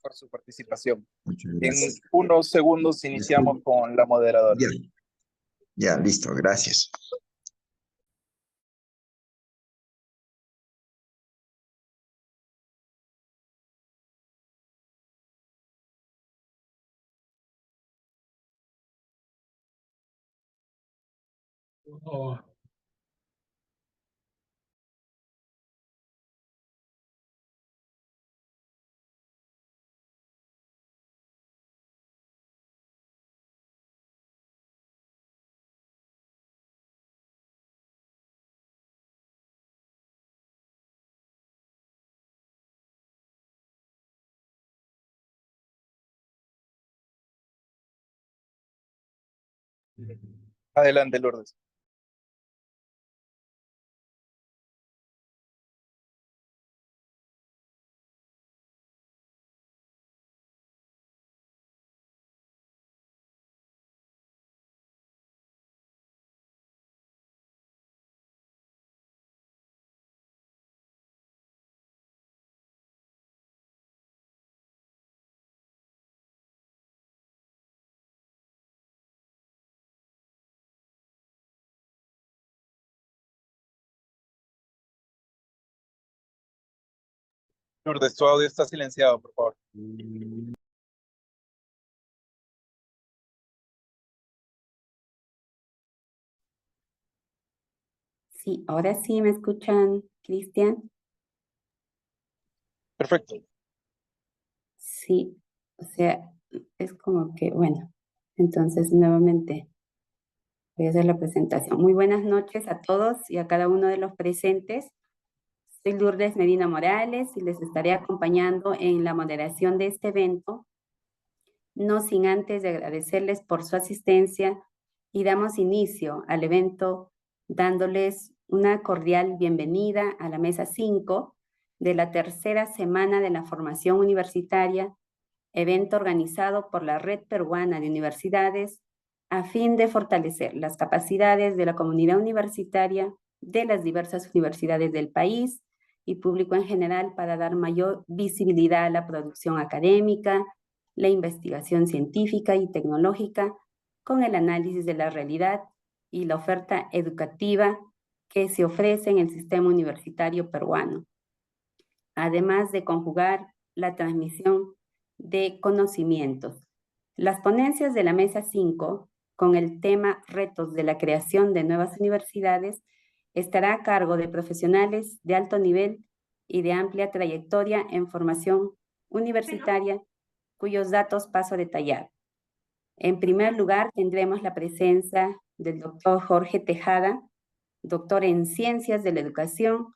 por su participación. Muchas En gracias. unos segundos iniciamos con la moderadora. Ya, ya, listo, gracias. Adelante, Lourdes. Lourdes, tu audio está silenciado, por favor. Sí, ahora sí me escuchan, Cristian. Perfecto. Sí, o sea, es como que, bueno, entonces nuevamente voy a hacer la presentación. Muy buenas noches a todos y a cada uno de los presentes. Soy Lourdes Medina Morales y les estaré acompañando en la moderación de este evento, no sin antes de agradecerles por su asistencia y damos inicio al evento dándoles una cordial bienvenida a la mesa 5 de la tercera semana de la formación universitaria, evento organizado por la Red Peruana de Universidades a fin de fortalecer las capacidades de la comunidad universitaria de las diversas universidades del país y público en general para dar mayor visibilidad a la producción académica, la investigación científica y tecnológica con el análisis de la realidad y la oferta educativa que se ofrece en el sistema universitario peruano, además de conjugar la transmisión de conocimientos. Las ponencias de la Mesa 5, con el tema Retos de la creación de nuevas universidades, estará a cargo de profesionales de alto nivel y de amplia trayectoria en formación universitaria, cuyos datos paso a detallar. En primer lugar, tendremos la presencia del doctor Jorge Tejada, doctor en Ciencias de la Educación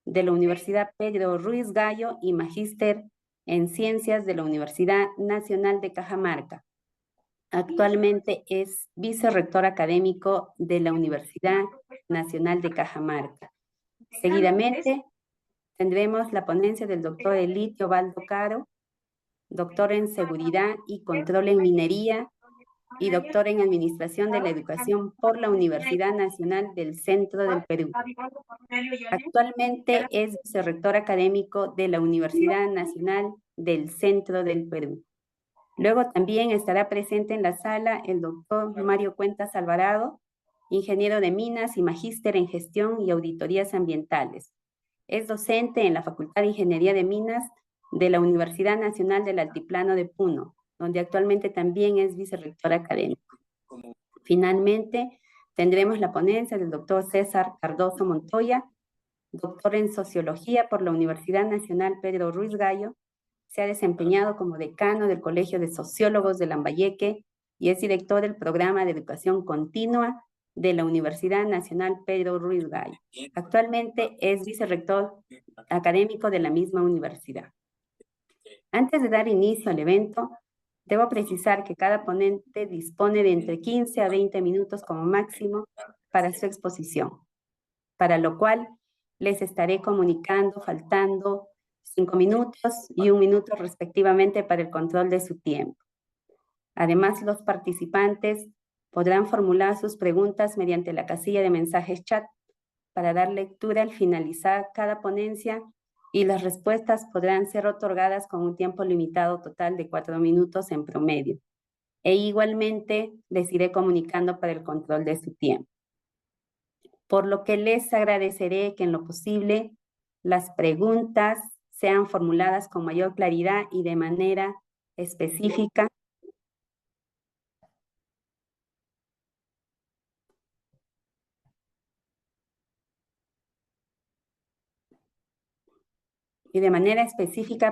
de la Universidad Pedro Ruiz Gallo y magíster en Ciencias de la Universidad Nacional de Cajamarca. Actualmente es vicerrector académico de la Universidad Nacional de Cajamarca. Seguidamente, tendremos la ponencia del doctor Elitio Baldo Caro, doctor en Seguridad y Control en Minería y doctor en Administración de la Educación por la Universidad Nacional del Centro del Perú. Actualmente es vicerrector académico de la Universidad Nacional del Centro del Perú. Luego también estará presente en la sala el doctor Mario Cuentas Alvarado, ingeniero de minas y magíster en gestión y auditorías ambientales. Es docente en la Facultad de Ingeniería de Minas de la Universidad Nacional del Altiplano de Puno, donde actualmente también es vicerrector académico. Finalmente, tendremos la ponencia del doctor César Cardoso Montoya, doctor en Sociología por la Universidad Nacional Pedro Ruiz Gallo. Se ha desempeñado como decano del Colegio de Sociólogos de Lambayeque y es director del Programa de Educación Continua de la Universidad Nacional Pedro Ruiz Gallo. Actualmente es vicerrector académico de la misma universidad. Antes de dar inicio al evento, debo precisar que cada ponente dispone de entre 15 a 20 minutos como máximo para su exposición, para lo cual les estaré comunicando faltando 5 minutos y 1 minuto respectivamente para el control de su tiempo. Además, los participantes podrán formular sus preguntas mediante la casilla de mensajes chat para dar lectura al finalizar cada ponencia y las respuestas podrán ser otorgadas con un tiempo limitado total de 4 minutos en promedio. E igualmente les iré comunicando para el control de su tiempo. Por lo que les agradeceré que en lo posible las preguntas sean formuladas con mayor claridad y de manera específica.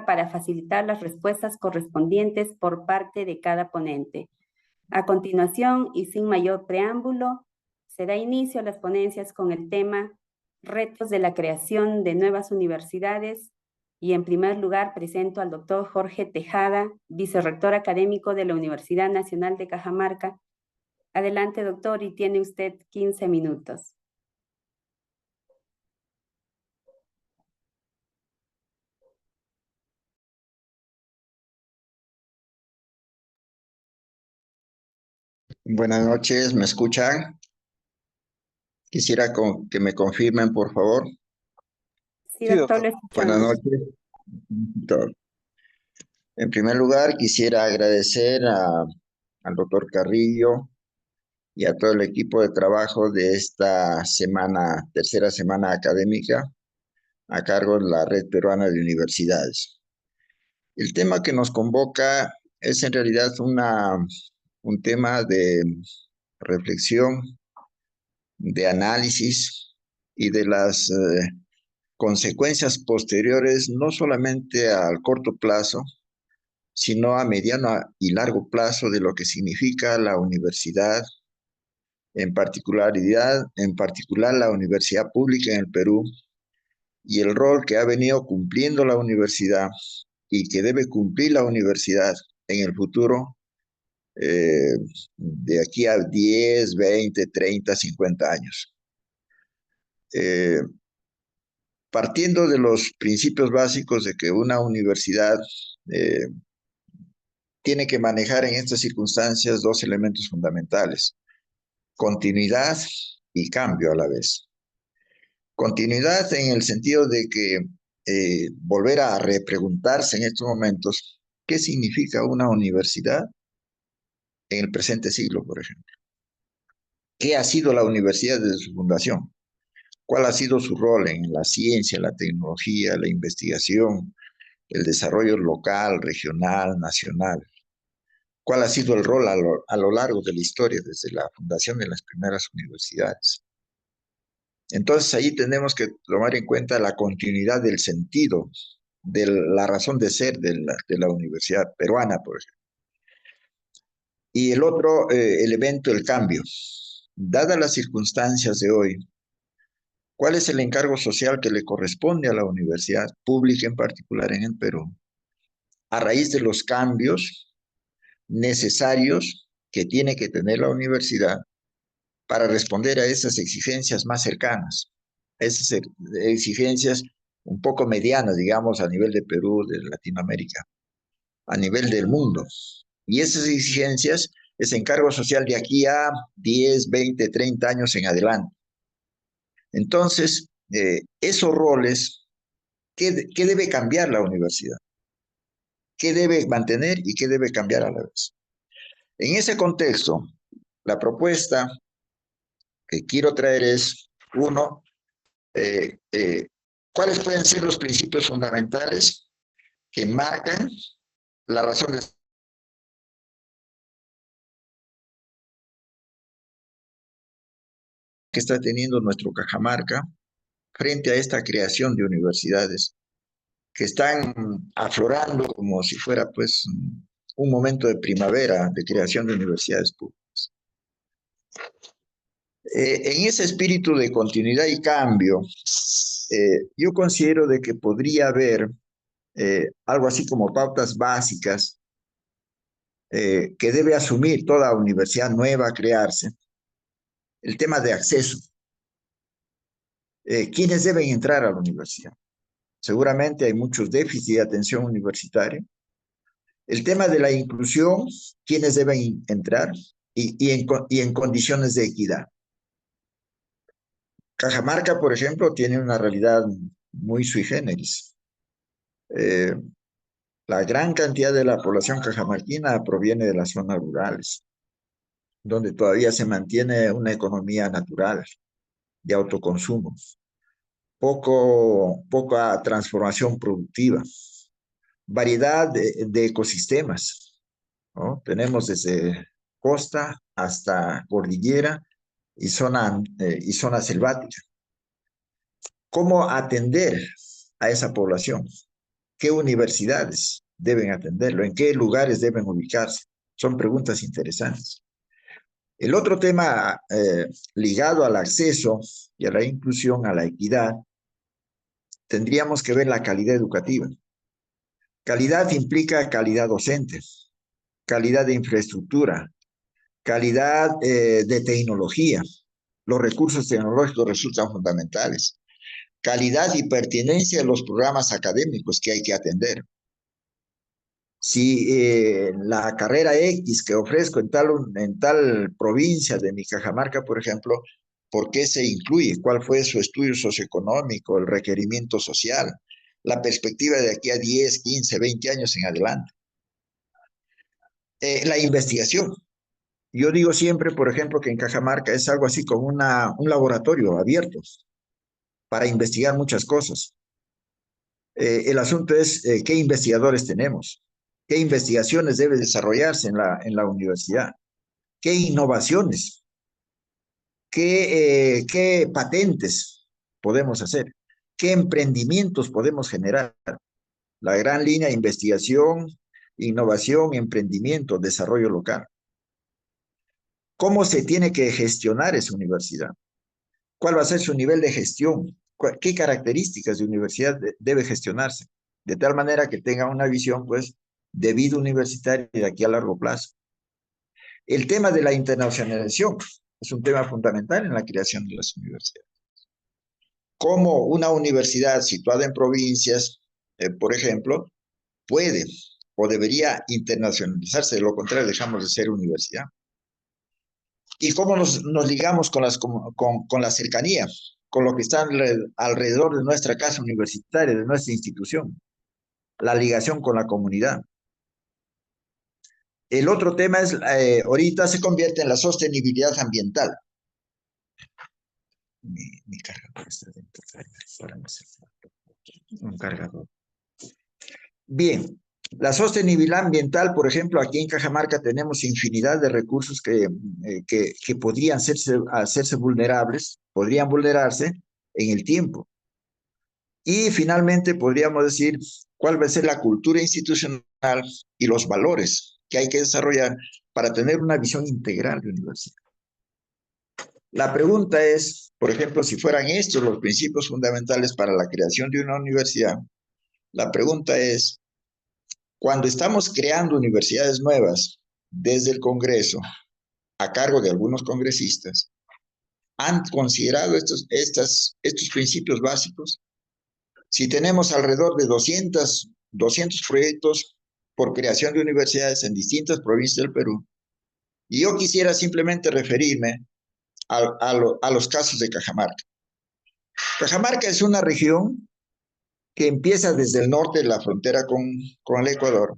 Para facilitar las respuestas correspondientes por parte de cada ponente. A continuación, y sin mayor preámbulo, se da inicio a las ponencias con el tema Retos de la creación de nuevas universidades, y en primer lugar presento al doctor Jorge Tejada, vicerrector académico de la Universidad Nacional de Cajamarca. Adelante, doctor, y tiene usted 15 minutos. Buenas noches, ¿me escuchan? Quisiera que me confirmen, por favor. Sí, Sí, doctor, doctor. lo Buenas escuchamos. noches. Doctor. En primer lugar, quisiera agradecer al doctor Carrillo y a todo el equipo de trabajo de esta semana, tercera semana académica, a cargo de la Red Peruana de Universidades. El tema que nos convoca es en realidad un tema de reflexión, de análisis y de las consecuencias posteriores, no solamente al corto plazo, sino a mediano y largo plazo de lo que significa la universidad, en particular la universidad pública en el Perú, y el rol que ha venido cumpliendo la universidad y que debe cumplir la universidad en el futuro, de aquí a 10, 20, 30, 50 años. Partiendo de los principios básicos de que una universidad tiene que manejar en estas circunstancias dos elementos fundamentales: continuidad y cambio a la vez. Continuidad en el sentido de que volver a repreguntarse en estos momentos qué significa una universidad en el presente siglo, por ejemplo. ¿Qué ha sido la universidad desde su fundación? ¿Cuál ha sido su rol en la ciencia, la tecnología, la investigación, el desarrollo local, regional, nacional? ¿Cuál ha sido el rol a lo largo de la historia desde la fundación de las primeras universidades? Entonces ahí tenemos que tomar en cuenta la continuidad del sentido, de la razón de ser de la universidad peruana, por ejemplo. Y el otro elemento, el cambio. Dadas las circunstancias de hoy, ¿cuál es el encargo social que le corresponde a la universidad pública, en particular en el Perú, a raíz de los cambios necesarios que tiene que tener la universidad para responder a esas exigencias más cercanas, esas exigencias un poco medianas, digamos, a nivel de Perú, de Latinoamérica, a nivel del mundo? Y esas exigencias, ese encargo social de aquí a 10, 20, 30 años en adelante. Entonces, esos roles, ¿qué debe cambiar la universidad? ¿Qué debe mantener y qué debe cambiar a la vez? En ese contexto, la propuesta que quiero traer es, uno, ¿cuáles pueden ser los principios fundamentales que marcan la razón de que está teniendo nuestro Cajamarca frente a esta creación de universidades que están aflorando como si fuera pues un momento de primavera de creación de universidades públicas? En ese espíritu de continuidad y cambio, yo considero de que podría haber algo así como pautas básicas que debe asumir toda universidad nueva a crearse. El tema de acceso. ¿Quiénes deben entrar a la universidad? Seguramente hay muchos déficits de atención universitaria. El tema de la inclusión, ¿quiénes deben entrar? Y en condiciones de equidad. Cajamarca, por ejemplo, tiene una realidad muy sui generis. Eh, la gran cantidad de la población cajamarquina proviene de las zonas rurales, donde todavía se mantiene una economía natural de autoconsumo, poca transformación productiva, variedad de ecosistemas, ¿no? Tenemos desde costa hasta cordillera y zona selvática. ¿Cómo atender a esa población? ¿Qué universidades deben atenderlo? ¿En qué lugares deben ubicarse? Son preguntas interesantes. El otro tema ligado al acceso y a la inclusión, a la equidad, tendríamos que ver la calidad educativa. Calidad implica calidad docente, calidad de infraestructura, calidad de tecnología. Los recursos tecnológicos resultan fundamentales. Calidad y pertinencia de los programas académicos que hay que atender. Si la carrera X que ofrezco en tal provincia de mi Cajamarca, por ejemplo, ¿por qué se incluye? ¿Cuál fue su estudio socioeconómico, el requerimiento social, la perspectiva de aquí a 10, 15, 20 años en adelante? La investigación. Yo digo siempre, por ejemplo, que en Cajamarca es algo así como un laboratorio abierto para investigar muchas cosas. El asunto es qué investigadores tenemos, qué investigaciones debe desarrollarse en la universidad, qué innovaciones, qué patentes podemos hacer, qué emprendimientos podemos generar. La gran línea de investigación, innovación, emprendimiento, desarrollo local. ¿Cómo se tiene que gestionar esa universidad? ¿Cuál va a ser su nivel de gestión? ¿Qué características de universidad debe gestionarse? De tal manera que tenga una visión, pues, de vida universitaria de aquí a largo plazo. El tema de la internacionalización es un tema fundamental en la creación de las universidades. ¿Cómo una universidad situada en provincias, por ejemplo, puede o debería internacionalizarse? De lo contrario, dejamos de ser universidad. ¿Y cómo nos ligamos con la cercanía, con lo que está alrededor de nuestra casa universitaria, de nuestra institución? La ligación con la comunidad. El otro tema es, ahorita se convierte en la sostenibilidad ambiental. Mi cargador está dentro. Un cargador. Bien, la sostenibilidad ambiental, por ejemplo, aquí en Cajamarca tenemos infinidad de recursos que podrían hacerse vulnerables, podrían vulnerarse en el tiempo. Y finalmente podríamos decir cuál va a ser la cultura institucional y los valores que hay que desarrollar para tener una visión integral de universidad. La pregunta es, por ejemplo, si fueran estos los principios fundamentales para la creación de una universidad, la pregunta es, cuando estamos creando universidades nuevas desde el Congreso, a cargo de algunos congresistas, ¿han considerado estos principios básicos? Si tenemos alrededor de 200 proyectos por creación de universidades en distintas provincias del Perú, y yo quisiera simplemente referirme a los casos de Cajamarca. Cajamarca es una región que empieza desde el norte de la frontera con el Ecuador,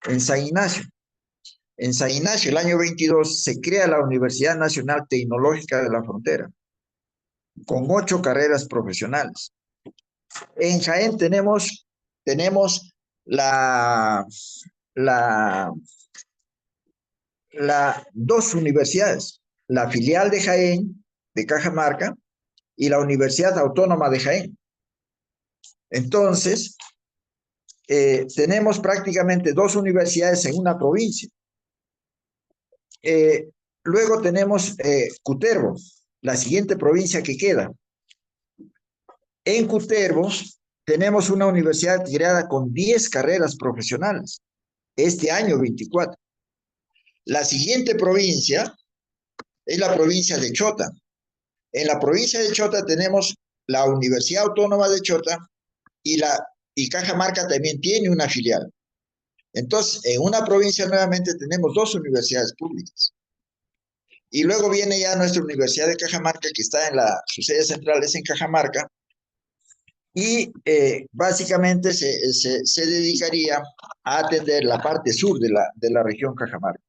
en San Ignacio. En San Ignacio, el año 22, se crea la Universidad Nacional Tecnológica de la Frontera, con 8 carreras profesionales. En Jaén tenemos dos universidades, la filial de Jaén, de Cajamarca, y la Universidad Autónoma de Jaén. Entonces, tenemos prácticamente 2 universidades en una provincia. Luego tenemos Cutervo, la siguiente provincia que queda. En Cutervo tenemos una universidad creada con 10 carreras profesionales, este año 24. La siguiente provincia es la provincia de Chota. En la provincia de Chota tenemos la Universidad Autónoma de Chota y Cajamarca también tiene una filial. Entonces, en una provincia nuevamente tenemos 2 universidades públicas. Y luego viene ya nuestra Universidad de Cajamarca, que está su sede central es en Cajamarca, y básicamente se dedicaría a atender la parte sur de la región Cajamarca.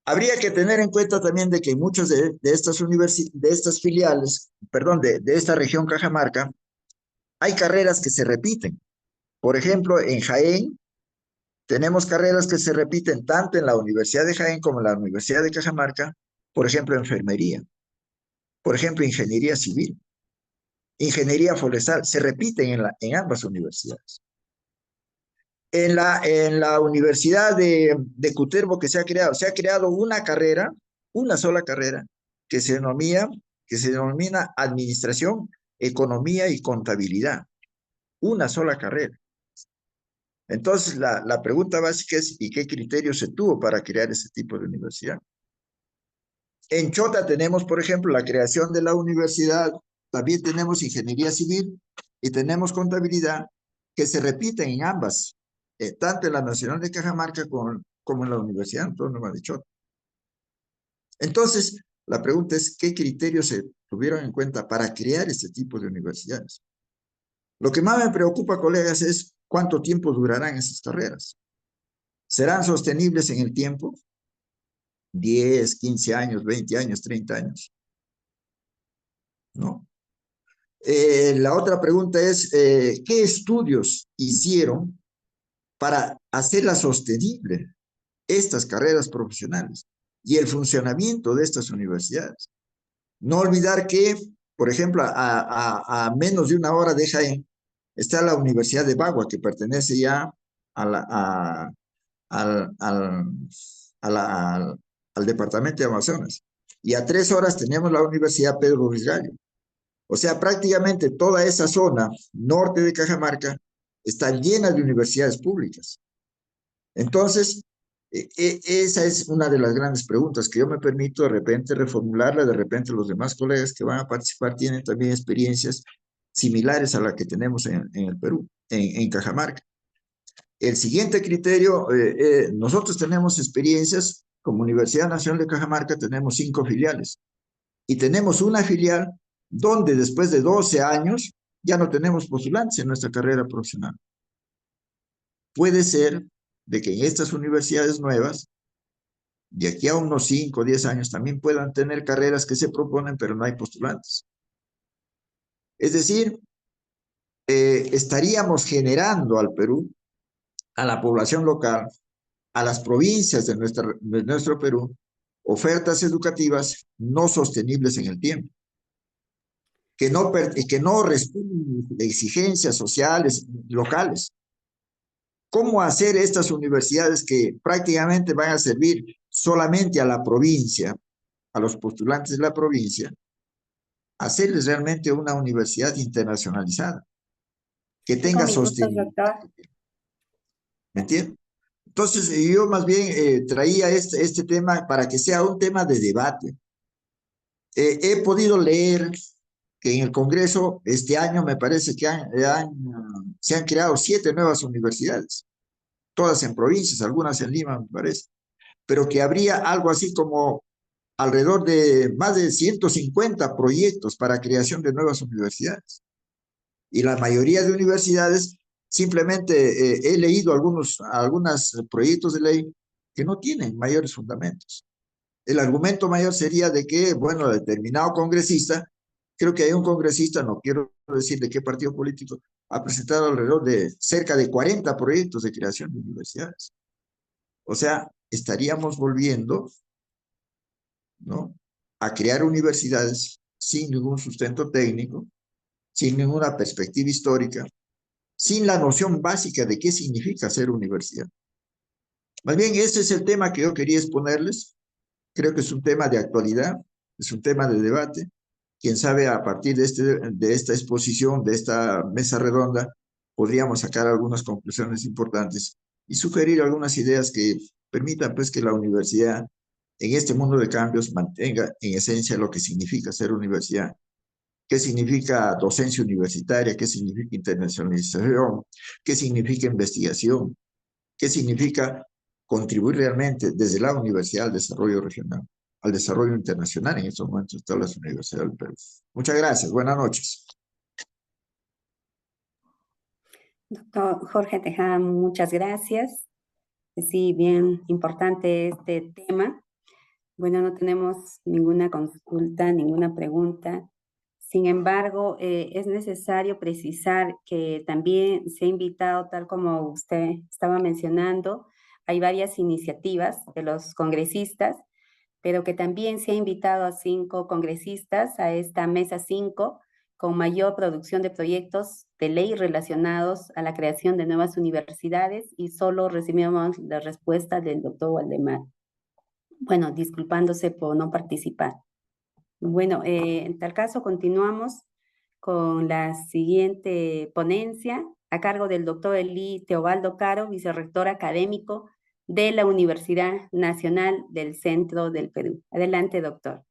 Habría que tener en cuenta también de que en muchas de estas filiales, perdón, de esta región Cajamarca, hay carreras que se repiten. Por ejemplo, en Jaén tenemos carreras que se repiten tanto en la Universidad de Jaén como en la Universidad de Cajamarca, por ejemplo, enfermería, por ejemplo, ingeniería civil, ingeniería forestal, se repiten en ambas universidades. En la Universidad de Cutervo que se ha creado una sola carrera, que se denomina Administración, Economía y Contabilidad. Una sola carrera. Entonces, la pregunta básica es, ¿y qué criterios se tuvo para crear ese tipo de universidad? En Chota tenemos, por ejemplo, la creación de la universidad, también tenemos ingeniería civil y tenemos contabilidad, que se repiten en ambas, tanto en la Nacional de Cajamarca como en la Universidad Autónoma de Chota. Entonces, la pregunta es, ¿qué criterios se tuvieron en cuenta para crear este tipo de universidades? Lo que más me preocupa, colegas, es cuánto tiempo durarán esas carreras. ¿Serán sostenibles en el tiempo? 10, 15 años, 20 años, 30 años. ¿No? La otra pregunta es, ¿qué estudios hicieron para hacerla sostenible estas carreras profesionales y el funcionamiento de estas universidades? No olvidar que, por ejemplo, a menos de una hora de Jaén está la Universidad de Bagua, que pertenece ya al, al, al departamento de Amazonas. Y a 3 horas tenemos la Universidad Pedro Ruiz Gallo. O sea, prácticamente toda esa zona norte de Cajamarca está llena de universidades públicas. Entonces, esa es una de las grandes preguntas que yo me permito de repente reformularla, de repente los demás colegas que van a participar tienen también experiencias similares a las que tenemos en el Perú, en Cajamarca. El siguiente criterio, nosotros tenemos experiencias, como Universidad Nacional de Cajamarca tenemos 5 filiales y tenemos una filial donde después de 12 años ya no tenemos postulantes en nuestra carrera profesional. Puede ser de que en estas universidades nuevas, de aquí a unos 5 o 10 años, también puedan tener carreras que se proponen, pero no hay postulantes. Es decir, estaríamos generando al Perú, a la población local, a las provincias de nuestro Perú, ofertas educativas no sostenibles en el tiempo, que no responden a exigencias sociales locales. ¿Cómo hacer estas universidades que prácticamente van a servir solamente a la provincia, a los postulantes de la provincia, hacerles realmente una universidad internacionalizada, que tenga 5 minutos, sostenibilidad? doctor. ¿Me entiendes? Entonces, yo más bien traía este tema para que sea un tema de debate. He podido leer que en el Congreso este año me parece que se han creado 7 nuevas universidades, todas en provincias, algunas en Lima, me parece, pero que habría algo así como alrededor de más de 150 proyectos para creación de nuevas universidades. Y la mayoría de universidades, simplemente he leído algunos proyectos de ley que no tienen mayores fundamentos. El argumento mayor sería de que, bueno, determinado congresista, creo que hay un congresista, no quiero decir de qué partido político, ha presentado alrededor de cerca de 40 proyectos de creación de universidades. O sea, estaríamos volviendo, ¿no?, a crear universidades sin ningún sustento técnico, sin ninguna perspectiva histórica, sin la noción básica de qué significa ser universidad. Más bien, ese es el tema que yo quería exponerles. Creo que es un tema de actualidad, es un tema de debate. Quién sabe, a partir de esta exposición, de esta mesa redonda, podríamos sacar algunas conclusiones importantes y sugerir algunas ideas que permitan pues que la universidad en este mundo de cambios mantenga en esencia lo que significa ser universidad. ¿Qué significa docencia universitaria? ¿Qué significa internacionalización? ¿Qué significa investigación? ¿Qué significa contribuir realmente desde la universidad al desarrollo regional, al desarrollo internacional en estos momentos de todas las universidades del Perú? Muchas gracias. Buenas noches. Doctor Jorge Tejada, muchas gracias. Sí, bien importante este tema. Bueno, no tenemos ninguna consulta, ninguna pregunta. Sin embargo, es necesario precisar que también se ha invitado, tal como usted estaba mencionando, hay varias iniciativas de los congresistas, pero que también se ha invitado a 5 congresistas a esta mesa 5 con mayor producción de proyectos de ley relacionados a la creación de nuevas universidades y solo recibimos la respuesta del doctor Waldemar. Bueno, disculpándose por no participar. Bueno, en tal caso continuamos con la siguiente ponencia a cargo del doctor Eli Teobaldo Caro, vicerrector académico de la Universidad Nacional del Centro del Perú. Adelante, doctor.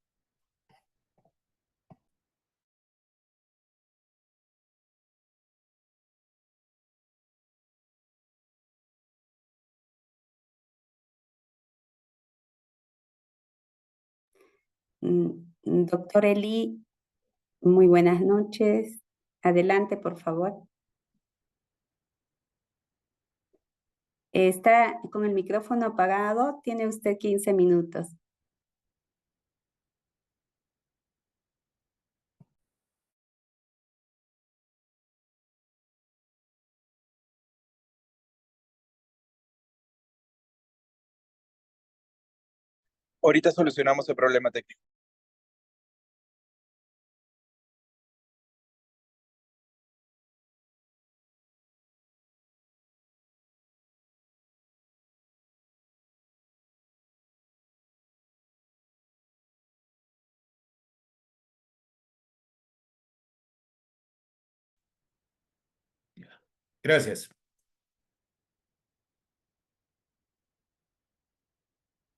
Doctor Eli, muy buenas noches. Adelante, por favor. Está con el micrófono apagado. Tiene usted 15 minutos. Ahorita solucionamos el problema técnico. Gracias.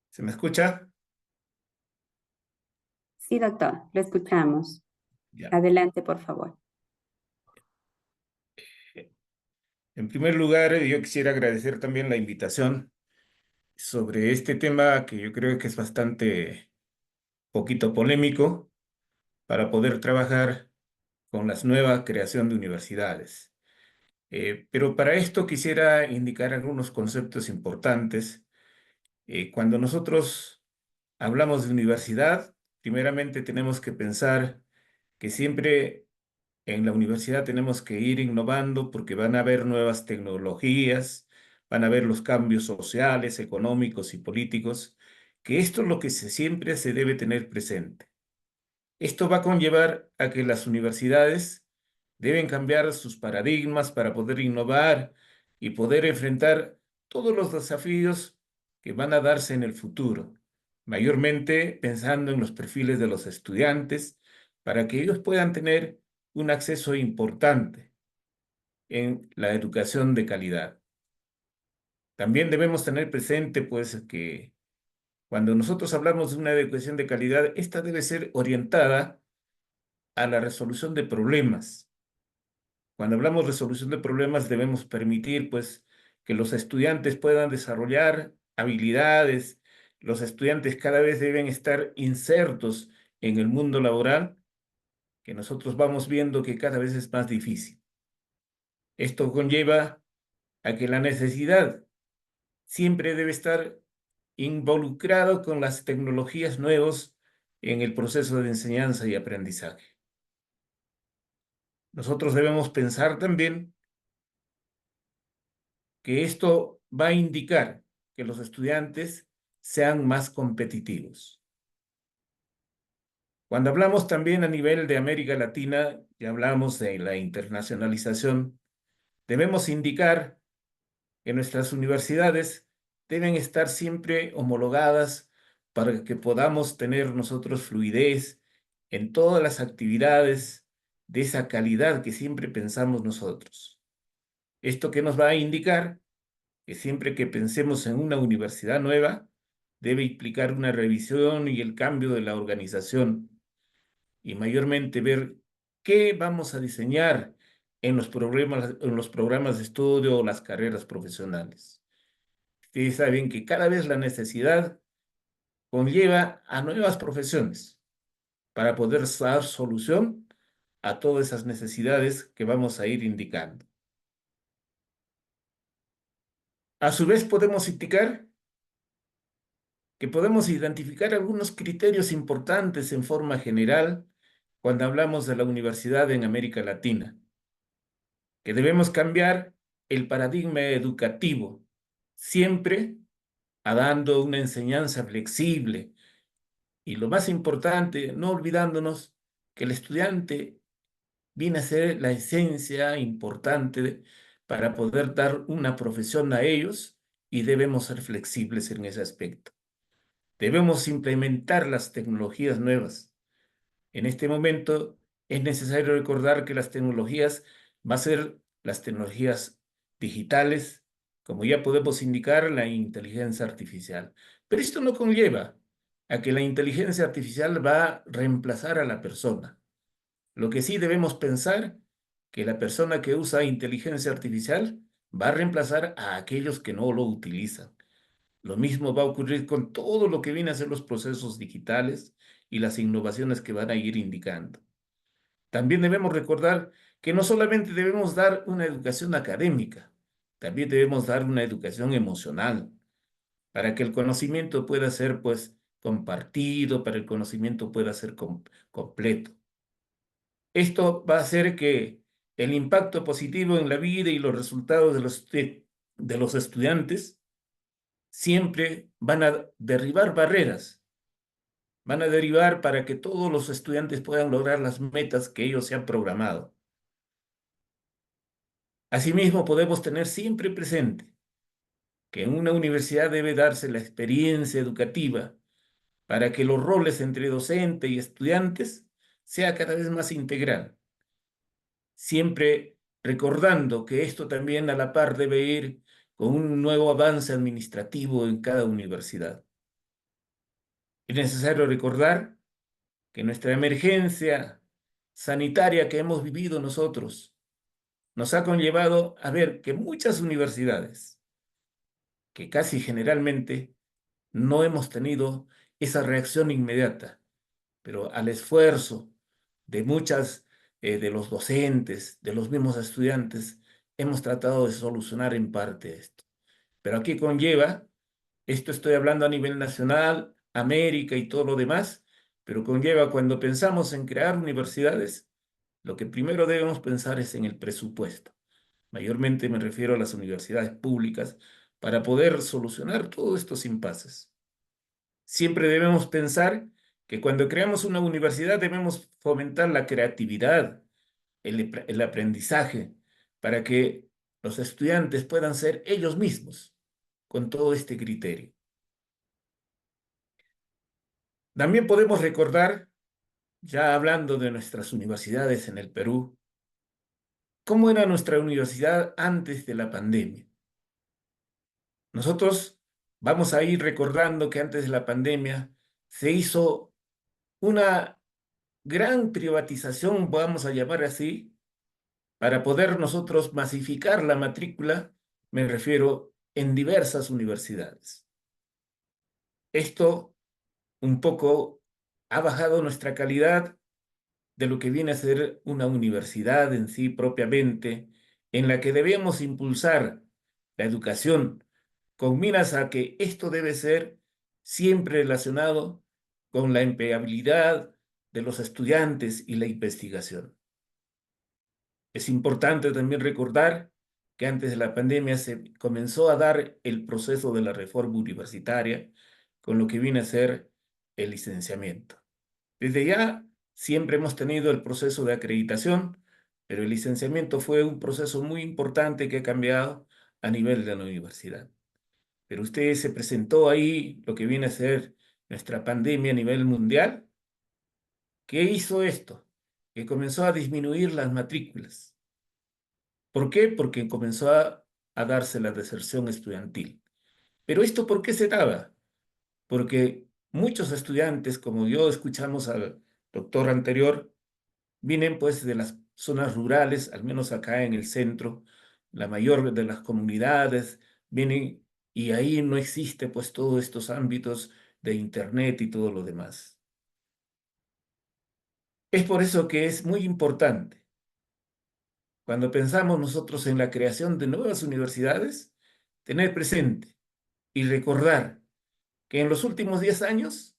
¿Se me escucha? Sí, doctor, lo escuchamos. Ya. Adelante, por favor. En primer lugar, yo quisiera agradecer también la invitación sobre este tema que yo creo que es bastante poquito polémico para poder trabajar con la nueva creación de universidades. Pero para esto quisiera indicar algunos conceptos importantes. Cuando nosotros hablamos de universidad, primeramente tenemos que pensar que siempre en la universidad tenemos que ir innovando porque van a haber nuevas tecnologías, van a haber los cambios sociales, económicos y políticos, que esto es lo que siempre se debe tener presente. Esto va a conllevar a que las universidades deben cambiar sus paradigmas para poder innovar y poder enfrentar todos los desafíos que van a darse en el futuro, mayormente pensando en los perfiles de los estudiantes, para que ellos puedan tener un acceso importante en la educación de calidad. También debemos tener presente, pues, que cuando nosotros hablamos de una educación de calidad, esta debe ser orientada a la resolución de problemas. Cuando hablamos de resolución de problemas, debemos permitir, pues, que los estudiantes puedan desarrollar habilidades. Los estudiantes cada vez deben estar insertos en el mundo laboral, que nosotros vamos viendo que cada vez es más difícil. Esto conlleva a que la necesidad siempre debe estar involucrado con las tecnologías nuevas en el proceso de enseñanza y aprendizaje. Nosotros debemos pensar también que esto va a indicar que los estudiantes sean más competitivos. Cuando hablamos también a nivel de América Latina y hablamos de la internacionalización, debemos indicar que nuestras universidades deben estar siempre homologadas para que podamos tener nosotros fluidez en todas las actividades de esa calidad que siempre pensamos nosotros. ¿Esto qué nos va a indicar? Que siempre que pensemos en una universidad nueva, debe implicar una revisión y el cambio de la organización y mayormente ver qué vamos a diseñar en los programas de estudio o las carreras profesionales. Ustedes saben que cada vez la necesidad conlleva a nuevas profesiones para poder dar solución a todas esas necesidades que vamos a ir indicando. A su vez, podemos indicar que podemos identificar algunos criterios importantes en forma general cuando hablamos de la universidad en América Latina, que debemos cambiar el paradigma educativo, siempre dando una enseñanza flexible y lo más importante, no olvidándonos que el estudiante viene a ser la esencia importante para poder dar una profesión a ellos y debemos ser flexibles en ese aspecto. Debemos implementar las tecnologías nuevas. En este momento es necesario recordar que las tecnologías van a ser las tecnologías digitales, como ya podemos indicar, la inteligencia artificial. Pero esto no conlleva a que la inteligencia artificial va a reemplazar a la persona. Lo que sí debemos pensar que la persona que usa inteligencia artificial va a reemplazar a aquellos que no lo utilizan. Lo mismo va a ocurrir con todo lo que viene a ser los procesos digitales y las innovaciones que van a ir indicando. También debemos recordar que no solamente debemos dar una educación académica, también debemos dar una educación emocional para que el conocimiento pueda ser pues compartido, para que el conocimiento pueda ser completo. Esto va a hacer que el impacto positivo en la vida y los resultados de los estudiantes siempre van a derribar barreras, van a derivar para que todos los estudiantes puedan lograr las metas que ellos se han programado. Asimismo, podemos tener siempre presente que en una universidad debe darse la experiencia educativa para que los roles entre docente y estudiantes sea cada vez más integral, siempre recordando que esto también a la par debe ir con un nuevo avance administrativo en cada universidad. Es necesario recordar que nuestra emergencia sanitaria que hemos vivido nosotros nos ha conllevado a ver que muchas universidades, que casi generalmente no hemos tenido esa reacción inmediata, pero al esfuerzo de de los docentes, de los mismos estudiantes, hemos tratado de solucionar en parte esto. Pero aquí conlleva, esto estoy hablando a nivel nacional, América y todo lo demás, pero conlleva cuando pensamos en crear universidades, lo que primero debemos pensar es en el presupuesto. Mayormente me refiero a las universidades públicas para poder solucionar todos estos impases. Siempre debemos pensar que cuando creamos una universidad debemos fomentar la creatividad, el aprendizaje, para que los estudiantes puedan ser ellos mismos con todo este criterio. También podemos recordar, ya hablando de nuestras universidades en el Perú, cómo era nuestra universidad antes de la pandemia. Nosotros vamos a ir recordando que antes de la pandemia se hizo una gran privatización, vamos a llamar así, para poder nosotros masificar la matrícula, me refiero en diversas universidades. Esto un poco ha bajado nuestra calidad de lo que viene a ser una universidad en sí propiamente, en la que debemos impulsar la educación con miras a que esto debe ser siempre relacionado con la empleabilidad de los estudiantes y la investigación. Es importante también recordar que antes de la pandemia se comenzó a dar el proceso de la reforma universitaria con lo que viene a ser el licenciamiento. Desde ya siempre hemos tenido el proceso de acreditación, pero el licenciamiento fue un proceso muy importante que ha cambiado a nivel de la universidad. Pero usted se presentó ahí lo que viene a ser nuestra pandemia a nivel mundial. ¿Qué hizo esto? Que comenzó a disminuir las matrículas. ¿Por qué? Porque comenzó a darse la deserción estudiantil. Pero ¿esto por qué se daba? Porque muchos estudiantes, como yo escuchamos al doctor anterior, vienen pues de las zonas rurales, al menos acá en el centro, la mayor de las comunidades vienen y ahí no existe pues todos estos ámbitos de internet y todo lo demás. Es por eso que es muy importante, cuando pensamos nosotros en la creación de nuevas universidades, tener presente y recordar que en los últimos 10 años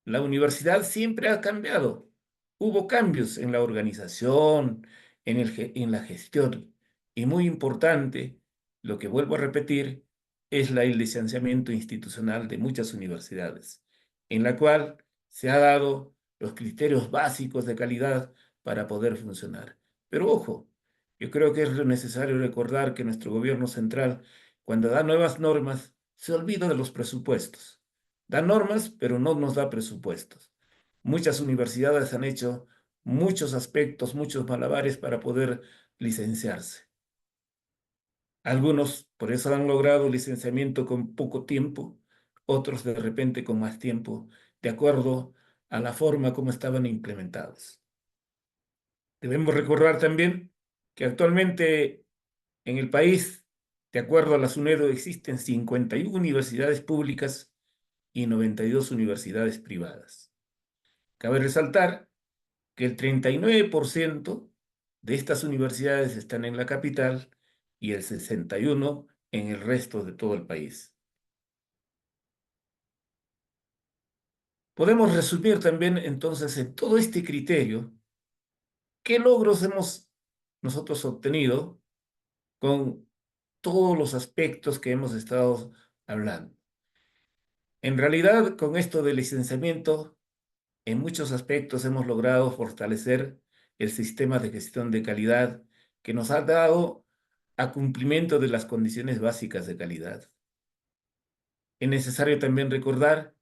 la universidad siempre ha cambiado. Hubo cambios en la organización, en la gestión. Y muy importante, lo que vuelvo a repetir, es el licenciamiento institucional de muchas universidades, en la cual se ha dado los criterios básicos de calidad para poder funcionar. Pero ojo, yo creo que es necesario recordar que nuestro gobierno central, cuando da nuevas normas, se olvida de los presupuestos. Da normas, pero no nos da presupuestos. Muchas universidades han hecho muchos aspectos, muchos malabares para poder licenciarse. Algunos por eso han logrado licenciamiento con poco tiempo, otros de repente con más tiempo, de acuerdo a la forma como estaban implementados. Debemos recordar también que actualmente en el país, de acuerdo a la SUNEDO, existen 51 universidades públicas y 92 universidades privadas. Cabe resaltar que el 39% de estas universidades están en la capital y el 61% en el resto de todo el país. Podemos resumir también entonces en todo este criterio qué logros hemos nosotros obtenido con todos los aspectos que hemos estado hablando. En realidad, con esto del licenciamiento, en muchos aspectos hemos logrado fortalecer el sistema de gestión de calidad que nos ha dado a cumplimiento de las condiciones básicas de calidad. Es necesario también recordar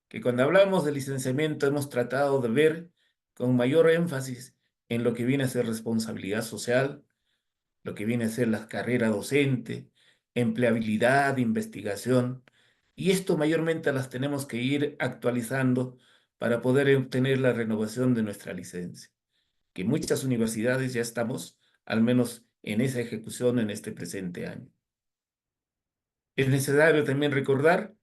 que cuando hablamos de licenciamiento hemos tratado de ver con mayor énfasis en lo que viene a ser responsabilidad social, lo que viene a ser la carrera docente, empleabilidad, investigación, y esto mayormente las tenemos que ir actualizando para poder obtener la renovación de nuestra licencia, que muchas universidades ya estamos, al menos en esa ejecución en este presente año. Es necesario también recordar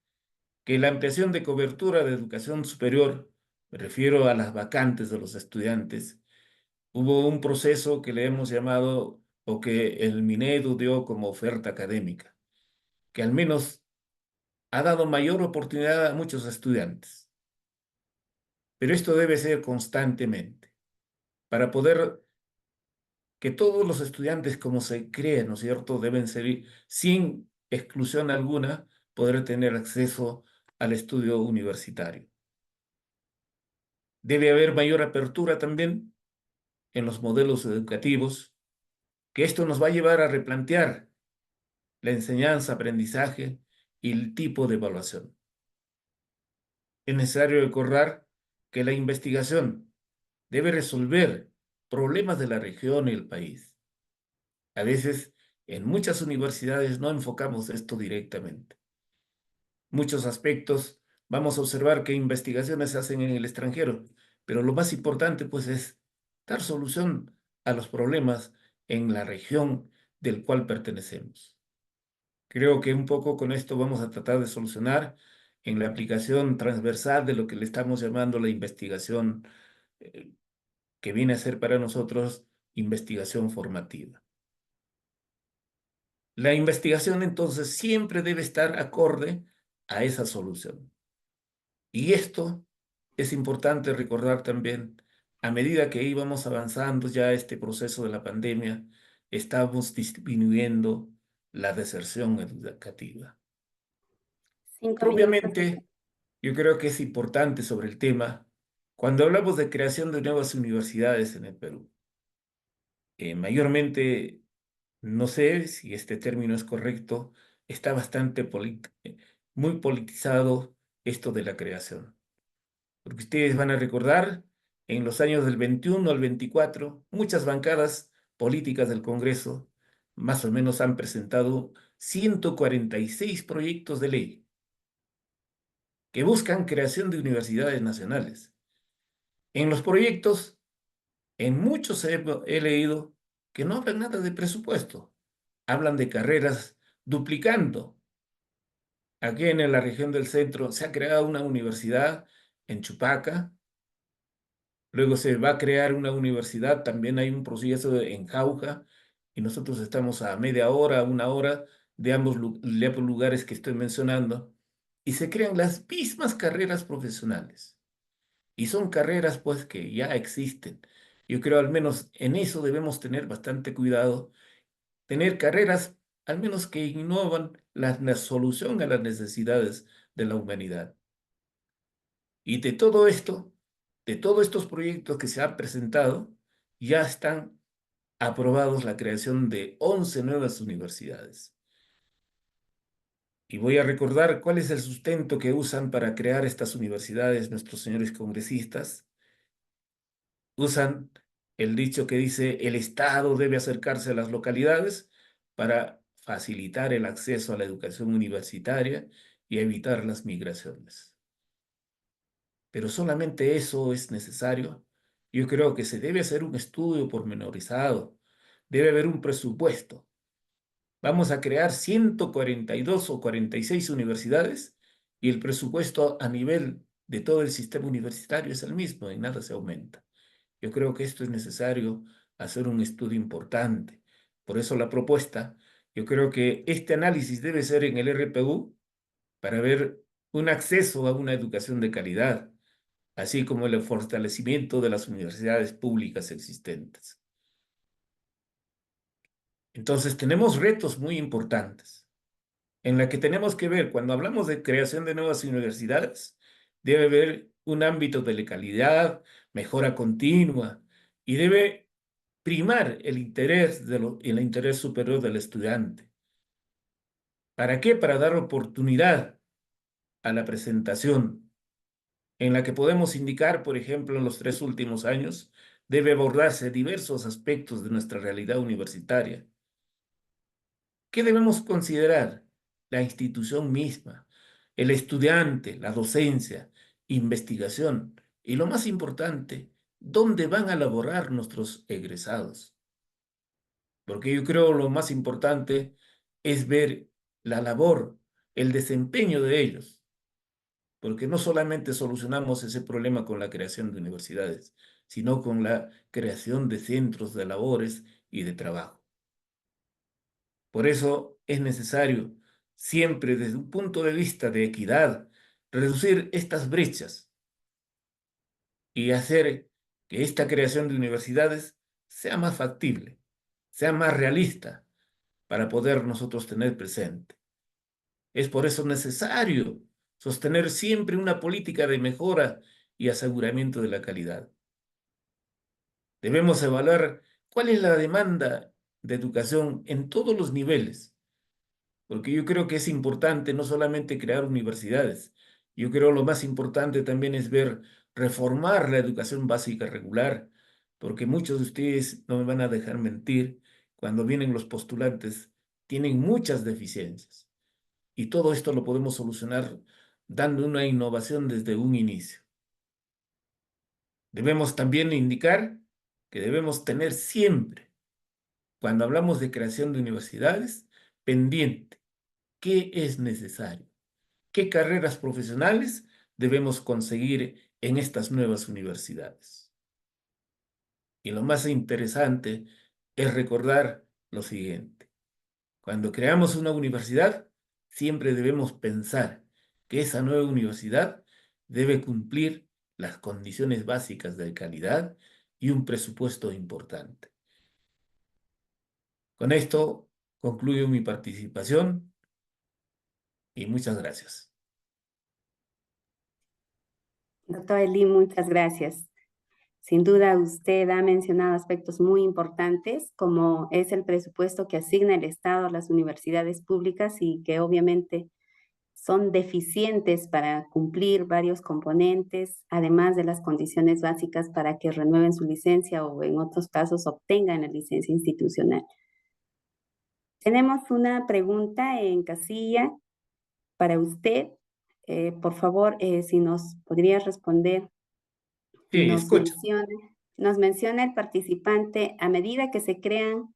que la ampliación de cobertura de educación superior, me refiero a las vacantes de los estudiantes, hubo un proceso que le hemos llamado, o que el Minedu dio como oferta académica, que al menos ha dado mayor oportunidad a muchos estudiantes. Pero esto debe ser constantemente, para poder que todos los estudiantes, como se cree, ¿no es cierto?, deben ser, sin exclusión alguna, poder tener acceso al estudio universitario. Debe haber mayor apertura también en los modelos educativos, que esto nos va a llevar a replantear la enseñanza, aprendizaje y el tipo de evaluación. Es necesario recordar que la investigación debe resolver problemas de la región y el país. A veces, en muchas universidades no enfocamos esto directamente. Muchos aspectos vamos a observar que investigaciones se hacen en el extranjero, pero lo más importante pues es dar solución a los problemas en la región del cual pertenecemos. Creo que un poco con esto vamos a tratar de solucionar en la aplicación transversal de lo que le estamos llamando la investigación, eh, que viene a ser para nosotros investigación formativa. La investigación entonces siempre debe estar acorde a esa solución. Y esto es importante recordar también, a medida que íbamos avanzando ya este proceso de la pandemia, estamos disminuyendo la deserción educativa. 5 minutos. Propiamente, yo creo que es importante sobre el tema, cuando hablamos de creación de nuevas universidades en el Perú, mayormente, no sé si este término es correcto, está bastante muy politizado esto de la creación. Porque ustedes van a recordar, en los años del 21 al 24, muchas bancadas políticas del Congreso más o menos han presentado 146 proyectos de ley que buscan creación de universidades nacionales. En los proyectos, en muchos he leído que no hablan nada de presupuesto, hablan de carreras duplicando. Aquí en la región del centro se ha creado una universidad en Chupaca. Luego se va a crear una universidad, también hay un proceso en Jauja, y nosotros estamos a media hora, 1 hora de ambos lugares que estoy mencionando y se crean las mismas carreras profesionales. Y son carreras pues que ya existen. Yo creo al menos en eso debemos tener bastante cuidado, tener carreras al menos que innovan la solución a las necesidades de la humanidad. Y de todo esto, de todos estos proyectos que se han presentado, ya están aprobados la creación de 11 nuevas universidades. Y voy a recordar cuál es el sustento que usan para crear estas universidades nuestros señores congresistas. Usan el dicho que dice: el Estado debe acercarse a las localidades para facilitar el acceso a la educación universitaria y evitar las migraciones. Pero solamente eso es necesario. Yo creo que se debe hacer un estudio pormenorizado, debe haber un presupuesto. Vamos a crear 142 o 46 universidades y el presupuesto a nivel de todo el sistema universitario es el mismo, en nada se aumenta. Yo creo que esto es necesario hacer un estudio importante. Por eso la propuesta, yo creo que este análisis debe ser en el RPU para ver un acceso a una educación de calidad, así como el fortalecimiento de las universidades públicas existentes. Entonces, tenemos retos muy importantes en la que tenemos que ver, cuando hablamos de creación de nuevas universidades, debe haber un ámbito de calidad, mejora continua, y debe primar el interés superior del estudiante. ¿Para qué? Para dar oportunidad a la presentación, en la que podemos indicar, por ejemplo, en los 3 últimos años, debe abordarse diversos aspectos de nuestra realidad universitaria. ¿Qué debemos considerar? La institución misma, el estudiante, la docencia, investigación y lo más importante, ¿dónde van a laborar nuestros egresados? Porque yo creo lo más importante es ver la labor, el desempeño de ellos, porque no solamente solucionamos ese problema con la creación de universidades, sino con la creación de centros de labores y de trabajo. Por eso es necesario, siempre desde un punto de vista de equidad, reducir estas brechas y hacer que esta creación de universidades sea más factible, sea más realista para poder nosotros tener presente. Es por eso necesario sostener siempre una política de mejora y aseguramiento de la calidad. Debemos evaluar cuál es la demanda de educación en todos los niveles, porque yo creo que es importante no solamente crear universidades, yo creo lo más importante también es ver reformar la educación básica regular, porque muchos de ustedes no me van a dejar mentir, cuando vienen los postulantes, tienen muchas deficiencias. Y todo esto lo podemos solucionar dando una innovación desde un inicio. Debemos también indicar que debemos tener siempre, cuando hablamos de creación de universidades, pendiente qué es necesario, qué carreras profesionales debemos conseguir en estas nuevas universidades. Y lo más interesante es recordar lo siguiente: cuando creamos una universidad, siempre debemos pensar que esa nueva universidad debe cumplir las condiciones básicas de calidad y un presupuesto importante. Con esto concluyo mi participación y muchas gracias. Doctor Eli, muchas gracias. Sin duda, usted ha mencionado aspectos muy importantes, como es el presupuesto que asigna el Estado a las universidades públicas y que obviamente son deficientes para cumplir varios componentes, además de las condiciones básicas para que renueven su licencia o en otros casos obtengan la licencia institucional. Tenemos una pregunta en casilla para usted. Por favor, si nos podría responder. Sí, Nos escucho. menciona el participante: a medida que se crean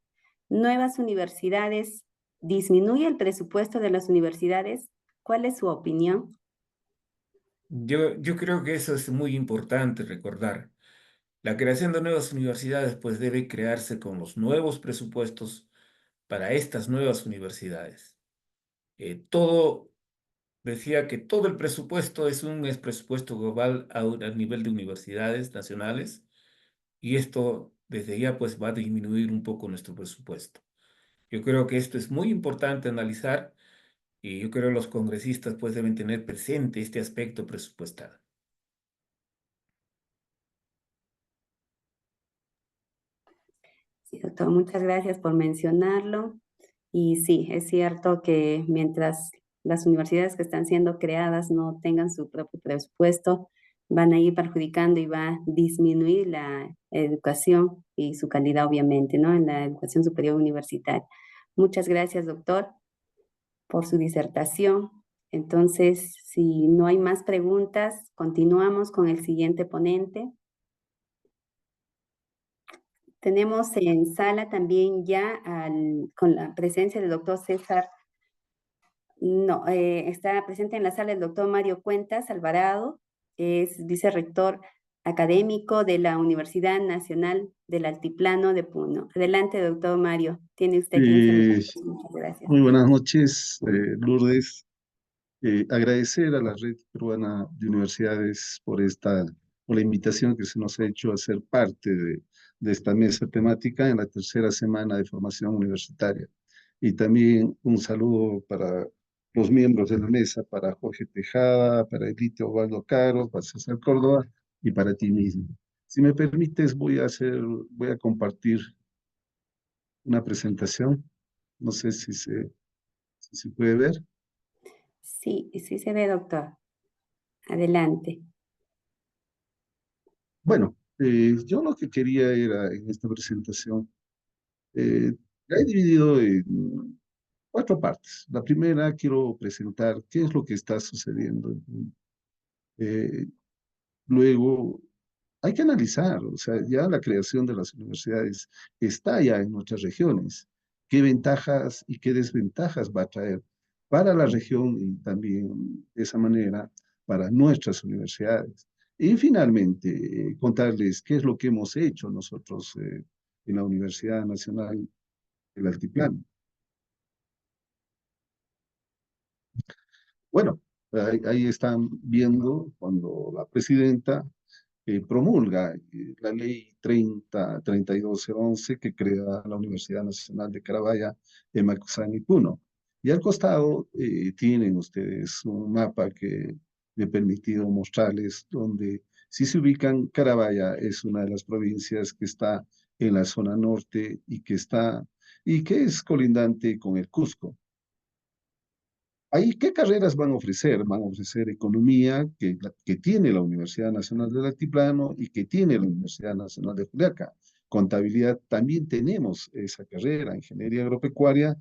nuevas universidades, ¿disminuye el presupuesto de las universidades? ¿Cuál es su opinión? Yo creo que eso es muy importante recordar. La creación de nuevas universidades pues debe crearse con los nuevos presupuestos para estas nuevas universidades. todo, decía que todo el presupuesto es un presupuesto global a nivel de universidades nacionales, y esto desde ya pues va a disminuir un poco nuestro presupuesto. Yo creo que esto es muy importante analizar, y yo creo que los congresistas pues deben tener presente este aspecto presupuestal. Sí, doctor, muchas gracias por mencionarlo. Y sí, es cierto que mientras las universidades que están siendo creadas no tengan su propio presupuesto, van a ir perjudicando y va a disminuir la educación y su calidad, obviamente, ¿no? En la educación superior universitaria. Muchas gracias, doctor, por su disertación. Entonces, si no hay más preguntas, continuamos con el siguiente ponente. Tenemos en sala también ya con la presencia del doctor César. No, está presente en la sala el doctor Mario Cuentas Alvarado, que es vicerrector académico de la Universidad Nacional del Altiplano de Puno. Adelante, doctor Mario. Tiene usted 15 Eh, minutos. Muchas gracias. Muy buenas noches, Lourdes. Agradecer a la Red Peruana de Universidades por la invitación que se nos ha hecho a ser parte de esta mesa temática en la tercera semana de formación universitaria. Y también un saludo para los miembros de la mesa, para Jorge Tejada, para Elite Osvaldo Caro, para César Córdoba y para ti mismo. Si me permites, voy a compartir una presentación. No sé si se puede ver. Sí, sí se ve, doctor. Adelante. Bueno, yo lo que quería era en esta presentación, la he dividido en cuatro partes. La primera, quiero presentar qué es lo que está sucediendo. Eh, Luego, hay que analizar, o sea, ya la creación de las universidades está ya en nuestras regiones. ¿Qué ventajas y qué desventajas va a traer para la región y también de esa manera para nuestras universidades? Y finalmente, contarles qué es lo que hemos hecho nosotros en la Universidad Nacional del Altiplano. Bueno, ahí están viendo cuando la presidenta promulga la ley 32011 que crea la Universidad Nacional de Carabaya en Macusani, Puno. Y al costado tienen ustedes un mapa que me he permitido mostrarles, donde si se ubican, Carabaya es una de las provincias que está en la zona norte y que es colindante con el Cusco. Ahí, ¿qué carreras van a ofrecer? Van a ofrecer economía, que tiene la Universidad Nacional del Altiplano y que tiene la Universidad Nacional de Juliaca. Contabilidad, también tenemos esa carrera. Ingeniería agropecuaria,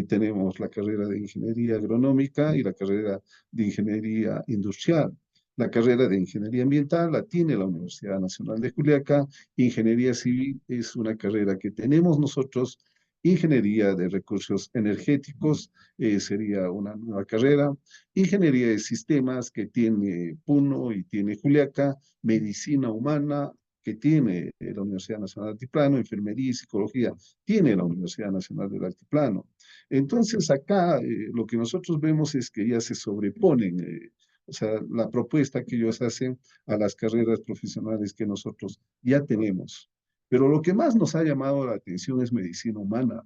tenemos la carrera de ingeniería agronómica y la carrera de ingeniería industrial. La carrera de ingeniería ambiental la tiene la Universidad Nacional de Juliaca. Ingeniería civil es una carrera que tenemos nosotros. Ingeniería de recursos energéticos sería una nueva carrera. Ingeniería de sistemas que tiene Puno y tiene Juliaca. Medicina humana que tiene la Universidad Nacional del Altiplano. Enfermería y psicología tiene la Universidad Nacional del Altiplano. Entonces acá lo que nosotros vemos es que ya se sobreponen. O sea, la propuesta que ellos hacen a las carreras profesionales que nosotros ya tenemos. Pero lo que más nos ha llamado la atención es medicina humana.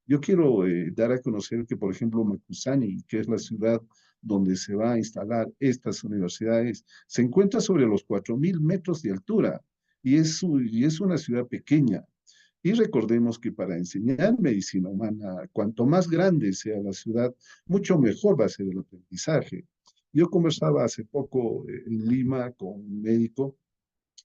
Yo quiero dar a conocer que, por ejemplo, Macusani, que es la ciudad donde se va a instalar estas universidades, se encuentra sobre los 4.000 metros de altura y es una ciudad pequeña. Y recordemos que para enseñar medicina humana, cuanto más grande sea la ciudad, mucho mejor va a ser el aprendizaje. Yo conversaba hace poco en Lima con un médico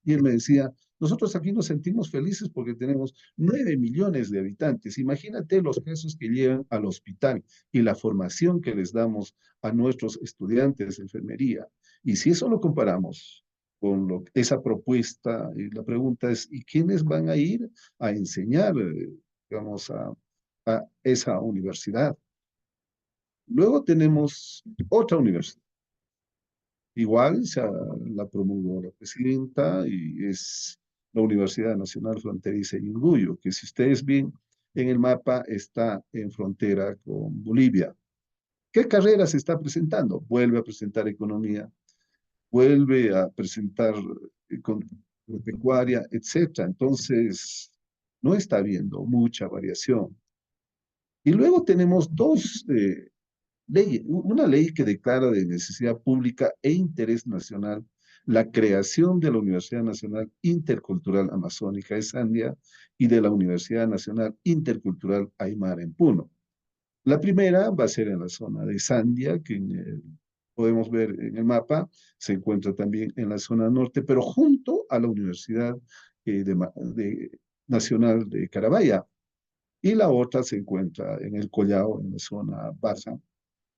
y él me decía, nosotros aquí nos sentimos felices porque tenemos 9 millones de habitantes. Imagínate los casos que llegan al hospital y la formación que les damos a nuestros estudiantes de enfermería. Y si eso lo comparamos con esa propuesta, y la pregunta es, ¿y quiénes van a ir a enseñar, digamos, a esa universidad? Luego tenemos otra universidad. Igual la promulgó la presidenta y es la Universidad Nacional Fronteriza Yunguyo, que si ustedes ven en el mapa está en frontera con Bolivia. ¿Qué carrera se está presentando? Vuelve a presentar economía, vuelve a presentar con pecuaria, etcétera. Entonces, no está habiendo mucha variación. Y luego tenemos dos leyes. Una ley que declara de necesidad pública e interés nacional la creación de la Universidad Nacional Intercultural Amazónica de Sandia y de la Universidad Nacional Intercultural Aymara en Puno. La primera va a ser en la zona de Sandia, que podemos ver en el mapa, se encuentra también en la zona norte, pero junto a la Universidad Nacional de Carabaya. Y la otra se encuentra en el Collao, en la zona baja,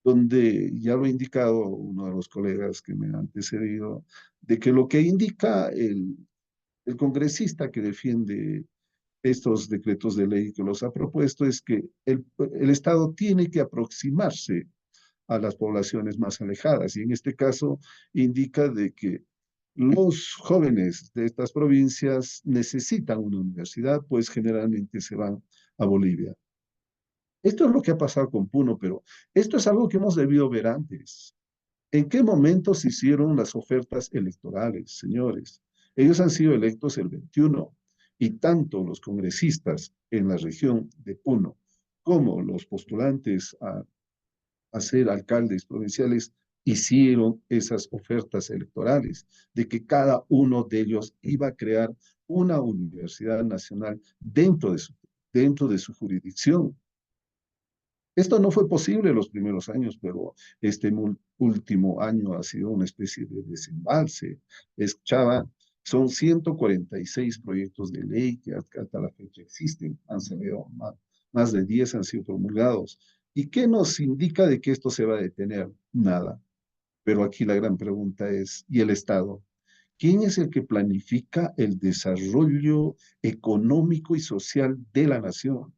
donde ya lo ha indicado uno de los colegas que me han antecedido, de que lo que indica el congresista que defiende estos decretos de ley que los ha propuesto es que el Estado tiene que aproximarse a las poblaciones más alejadas y en este caso indica de que los jóvenes de estas provincias necesitan una universidad, pues generalmente se van a Bolivia. Esto es lo que ha pasado con Puno, pero esto es algo que hemos debido ver antes. ¿En qué momento se hicieron las ofertas electorales, señores? Ellos han sido electos el 21 y tanto los congresistas en la región de Puno como los postulantes a ser alcaldes provinciales hicieron esas ofertas electorales de que cada uno de ellos iba a crear una universidad nacional dentro de su jurisdicción. Esto no fue posible en los primeros años, pero este último año ha sido una especie de desembalse. Escuchaba, son 146 proyectos de ley que hasta la fecha existen, han salido más de 10 han sido promulgados. ¿Y qué nos indica de que esto se va a detener? Nada. Pero aquí la gran pregunta es, ¿y el Estado? ¿Quién es el que planifica el desarrollo económico y social de la nación?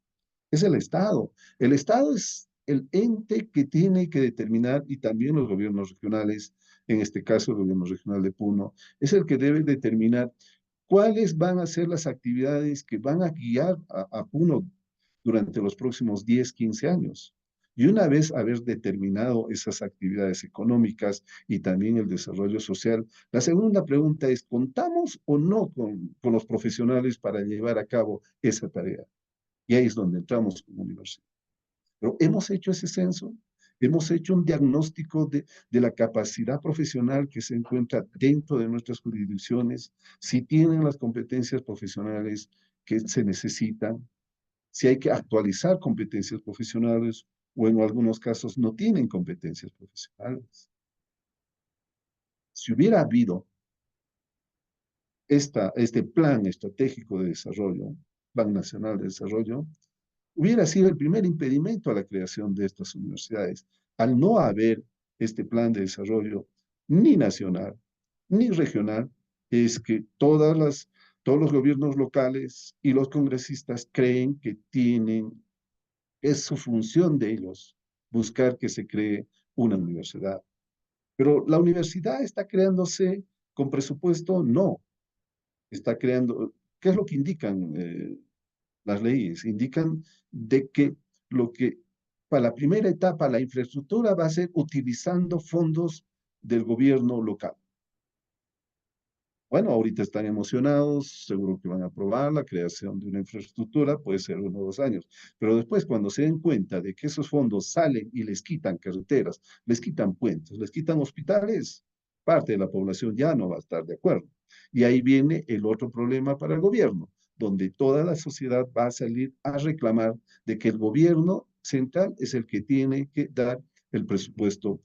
Es el Estado. El Estado es el ente que tiene que determinar, y también los gobiernos regionales, en este caso el gobierno regional de Puno, es el que debe determinar cuáles van a ser las actividades que van a guiar a Puno durante los próximos 10, 15 años. Y una vez haber determinado esas actividades económicas y también el desarrollo social, la segunda pregunta es, ¿contamos o no con los profesionales para llevar a cabo esa tarea? Y ahí es donde entramos como universidad. Pero hemos hecho ese censo, hemos hecho un diagnóstico de la capacidad profesional que se encuentra dentro de nuestras jurisdicciones, si tienen las competencias profesionales que se necesitan, si hay que actualizar competencias profesionales o en algunos casos no tienen competencias profesionales. Si hubiera habido este plan estratégico de desarrollo, Plan Nacional de Desarrollo, hubiera sido el primer impedimento a la creación de estas universidades. Al no haber este plan de desarrollo ni nacional ni regional, es que todos los gobiernos locales y los congresistas creen que es su función de ellos buscar que se cree una universidad. Pero la universidad está creándose con presupuesto, no. Está creando, ¿qué es lo que indican las leyes? Indican de que lo que para la primera etapa la infraestructura va a ser utilizando fondos del gobierno local. Bueno, ahorita están emocionados, seguro que van a aprobar la creación de una infraestructura, puede ser 1 o 2 años, pero después cuando se den cuenta de que esos fondos salen y les quitan carreteras, les quitan puentes, les quitan hospitales, parte de la población ya no va a estar de acuerdo. Y ahí viene el otro problema para el gobierno, donde toda la sociedad va a salir a reclamar de que el gobierno central es el que tiene que dar el presupuesto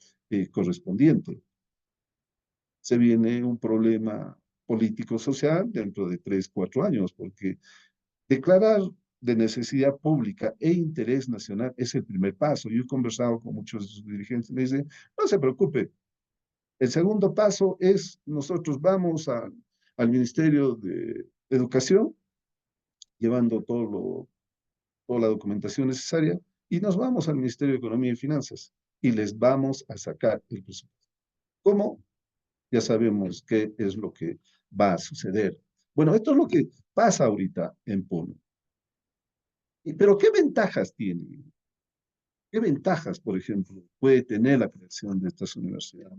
correspondiente. Se viene un problema político-social dentro de 3, 4 años, porque declarar de necesidad pública e interés nacional es el primer paso. Yo he conversado con muchos de sus dirigentes, me dicen, no se preocupe, el segundo paso es nosotros vamos al Ministerio de Educación, llevando toda la documentación necesaria, y nos vamos al Ministerio de Economía y Finanzas, y les vamos a sacar el presupuesto. ¿Cómo? Ya sabemos qué es lo que va a suceder. Bueno, esto es lo que pasa ahorita en Puno. Pero ¿qué ventajas tiene? ¿Qué ventajas, por ejemplo, puede tener la creación de estas universidades?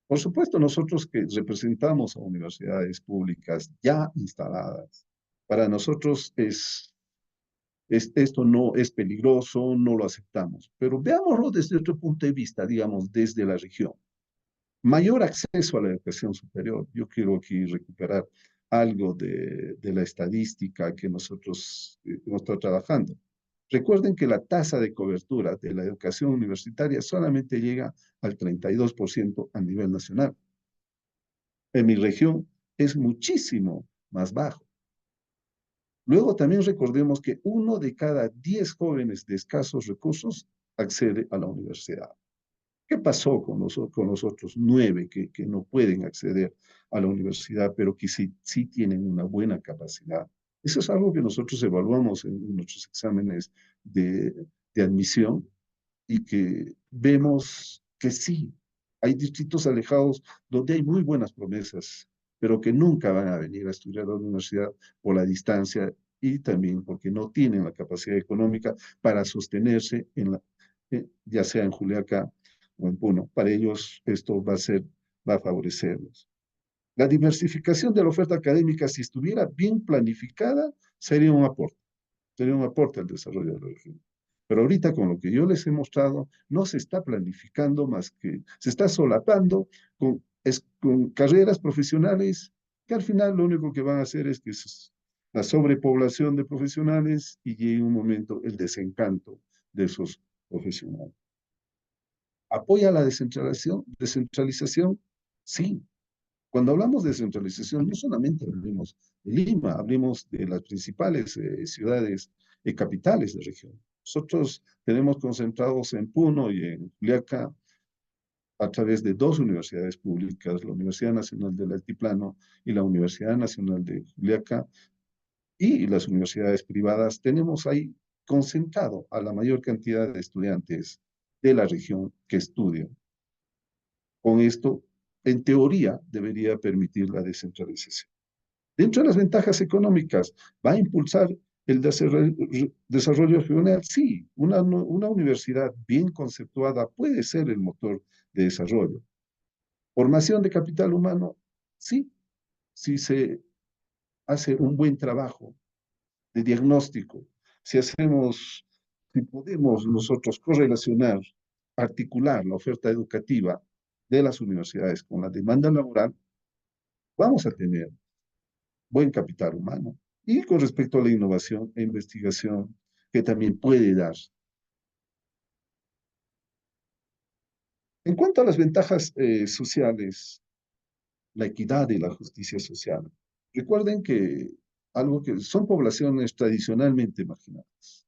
Por supuesto, nosotros que representamos a universidades públicas ya instaladas, para nosotros esto no es peligroso, no lo aceptamos. Pero veámoslo desde otro punto de vista, digamos, desde la región. Mayor acceso a la educación superior. Yo quiero aquí recuperar algo de la estadística que nosotros hemos estado trabajando. Recuerden que la tasa de cobertura de la educación universitaria solamente llega al 32% a nivel nacional. En mi región es muchísimo más bajo. Luego también recordemos que 1 de cada 10 jóvenes de escasos recursos accede a la universidad. ¿Qué pasó con los otros 9 que no pueden acceder a la universidad, pero que sí tienen una buena capacidad? Eso es algo que nosotros evaluamos en nuestros exámenes de admisión y que vemos que sí, hay distritos alejados donde hay muy buenas promesas, pero que nunca van a venir a estudiar a la universidad por la distancia y también porque no tienen la capacidad económica para sostenerse ya sea en Juliaca o en Puno. Para ellos esto va a favorecerlos. La diversificación de la oferta académica, si estuviera bien planificada, sería un aporte al desarrollo de la región. Pero ahorita con lo que yo les he mostrado, no se está planificando más que, se está solapando con carreras profesionales que al final lo único que van a hacer es que la sobrepoblación de profesionales y llegue un momento el desencanto de esos profesionales. ¿Apoya la descentralización? Sí. Cuando hablamos de descentralización, no solamente hablemos de Lima, hablemos de las principales ciudades y capitales de región. Nosotros tenemos concentrados en Puno y en Juliaca a través de 2 universidades públicas, la Universidad Nacional del Altiplano y la Universidad Nacional de Juliaca, y las universidades privadas, tenemos ahí concentrado a la mayor cantidad de estudiantes de la región que estudian. Con esto, en teoría, debería permitir la descentralización. Dentro de las ventajas económicas, ¿va a impulsar el desarrollo regional? Sí, una universidad bien conceptuada puede ser el motor de desarrollo. Formación de capital humano, sí, si se hace un buen trabajo de diagnóstico, si podemos nosotros correlacionar, articular la oferta educativa de las universidades con la demanda laboral, vamos a tener buen capital humano. Y con respecto a la innovación e investigación, que también puede dar. En cuanto a las ventajas sociales, la equidad y la justicia social, recuerden que algo que son poblaciones tradicionalmente marginadas.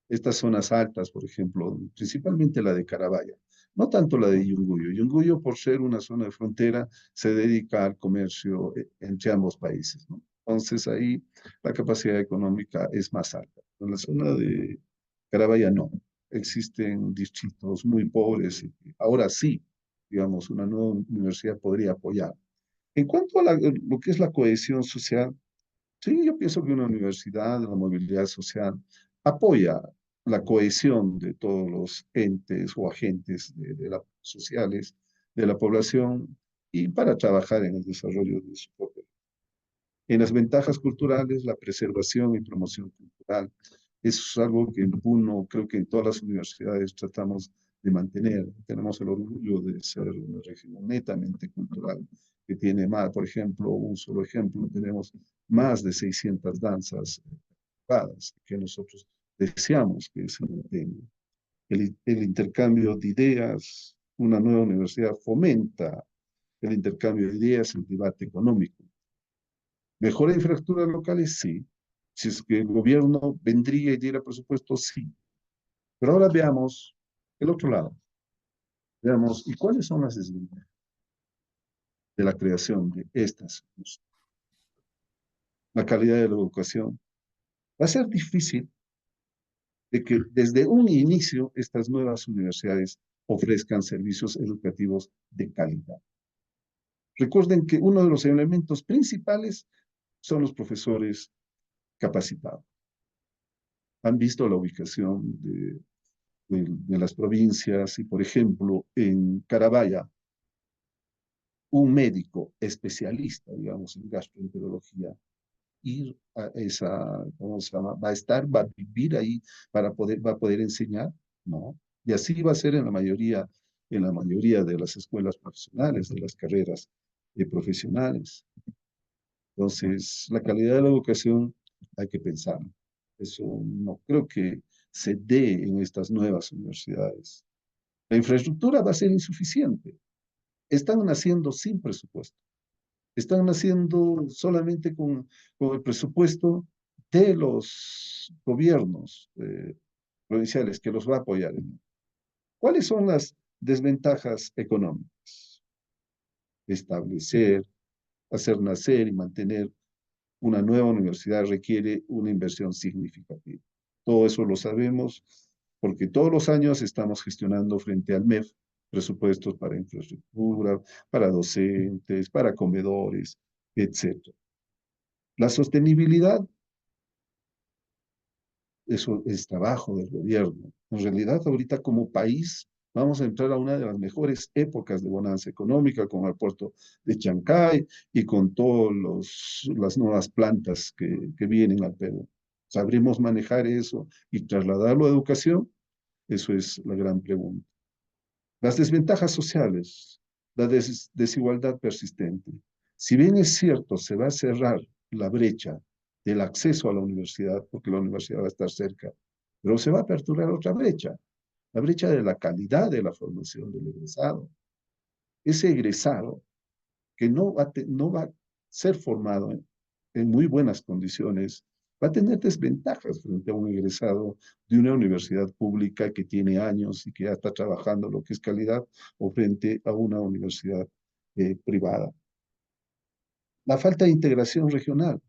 Estas zonas altas, por ejemplo, principalmente la de Carabaya, no tanto la de Yunguyo. Yunguyo, por ser una zona de frontera, se dedica al comercio entre ambos países, ¿no? Entonces ahí la capacidad económica es más alta. En la zona de Carabaya no. Existen distritos muy pobres y ahora sí, digamos, una nueva universidad podría apoyar. En cuanto a lo que es la cohesión social, sí, yo pienso que una universidad, la movilidad social, apoya la cohesión de todos los entes o agentes sociales de la población y para trabajar en el desarrollo de su propio. En las ventajas culturales, la preservación y promoción cultural. Eso es algo que en Puno, creo que en todas las universidades tratamos de mantener. Tenemos el orgullo de ser una región netamente cultural, que tiene más, por ejemplo, un solo ejemplo, tenemos más de 600 danzas privadas que nosotros deseamos que se mantengan. El intercambio de ideas, una nueva universidad fomenta el intercambio de ideas, el debate económico. ¿Mejora infraestructuras locales? Sí. Si es que el gobierno vendría y diera presupuesto, sí. Pero ahora veamos el otro lado. Veamos, ¿y cuáles son las desventajas de la creación de estas? La calidad de la educación. Va a ser difícil de que desde un inicio estas nuevas universidades ofrezcan servicios educativos de calidad. Recuerden que uno de los elementos principales son los profesores capacitados. Han visto la ubicación de de las provincias y, por ejemplo, en Carabaya, un médico especialista, digamos, en gastroenterología, ir a esa, ¿cómo se llama? Va a estar, va a vivir ahí va a poder enseñar, ¿no? Y así va a ser en la mayoría de las escuelas profesionales, de las carreras profesionales. Entonces, la calidad de la educación hay que pensar. Eso no creo que se dé en estas nuevas universidades. La infraestructura va a ser insuficiente. Están naciendo sin presupuesto. Están naciendo solamente con el presupuesto de los gobiernos provinciales que los va a apoyar. ¿Cuáles son las desventajas económicas? Establecer, hacer nacer y mantener una nueva universidad requiere una inversión significativa. Todo eso lo sabemos porque todos los años estamos gestionando frente al MEF presupuestos para infraestructura, para docentes, para comedores, etc. La sostenibilidad, eso es trabajo del gobierno. En realidad, ahorita como país, vamos a entrar a una de las mejores épocas de bonanza económica con el puerto de Chancay y con todas las nuevas plantas que vienen al Perú. ¿Sabremos manejar eso y trasladarlo a educación? Eso es la gran pregunta. Las desventajas sociales, la desigualdad persistente. Si bien es cierto, se va a cerrar la brecha del acceso a la universidad, porque la universidad va a estar cerca, pero se va a aperturar otra brecha, la brecha de la calidad de la formación del egresado. Ese egresado que no va a ser formado en muy buenas condiciones, va a tener desventajas frente a un egresado de una universidad pública que tiene años y que ya está trabajando lo que es calidad, o frente a una universidad privada. La falta de integración regional.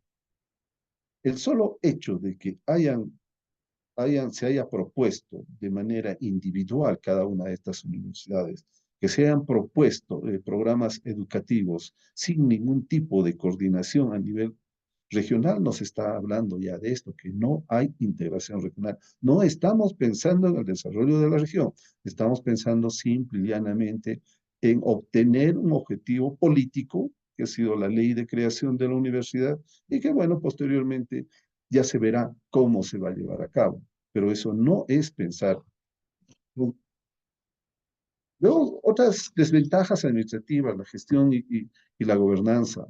El solo hecho de que se haya propuesto de manera individual cada una de estas universidades, que se hayan propuesto programas educativos sin ningún tipo de coordinación a nivel regional, nos está hablando ya de esto, que no hay integración regional. No estamos pensando en el desarrollo de la región, estamos pensando simple y llanamente en obtener un objetivo político, que ha sido la ley de creación de la universidad, y que, bueno, posteriormente ya se verá cómo se va a llevar a cabo. Pero eso no es pensar. Luego, otras desventajas administrativas, la gestión y la gobernanza.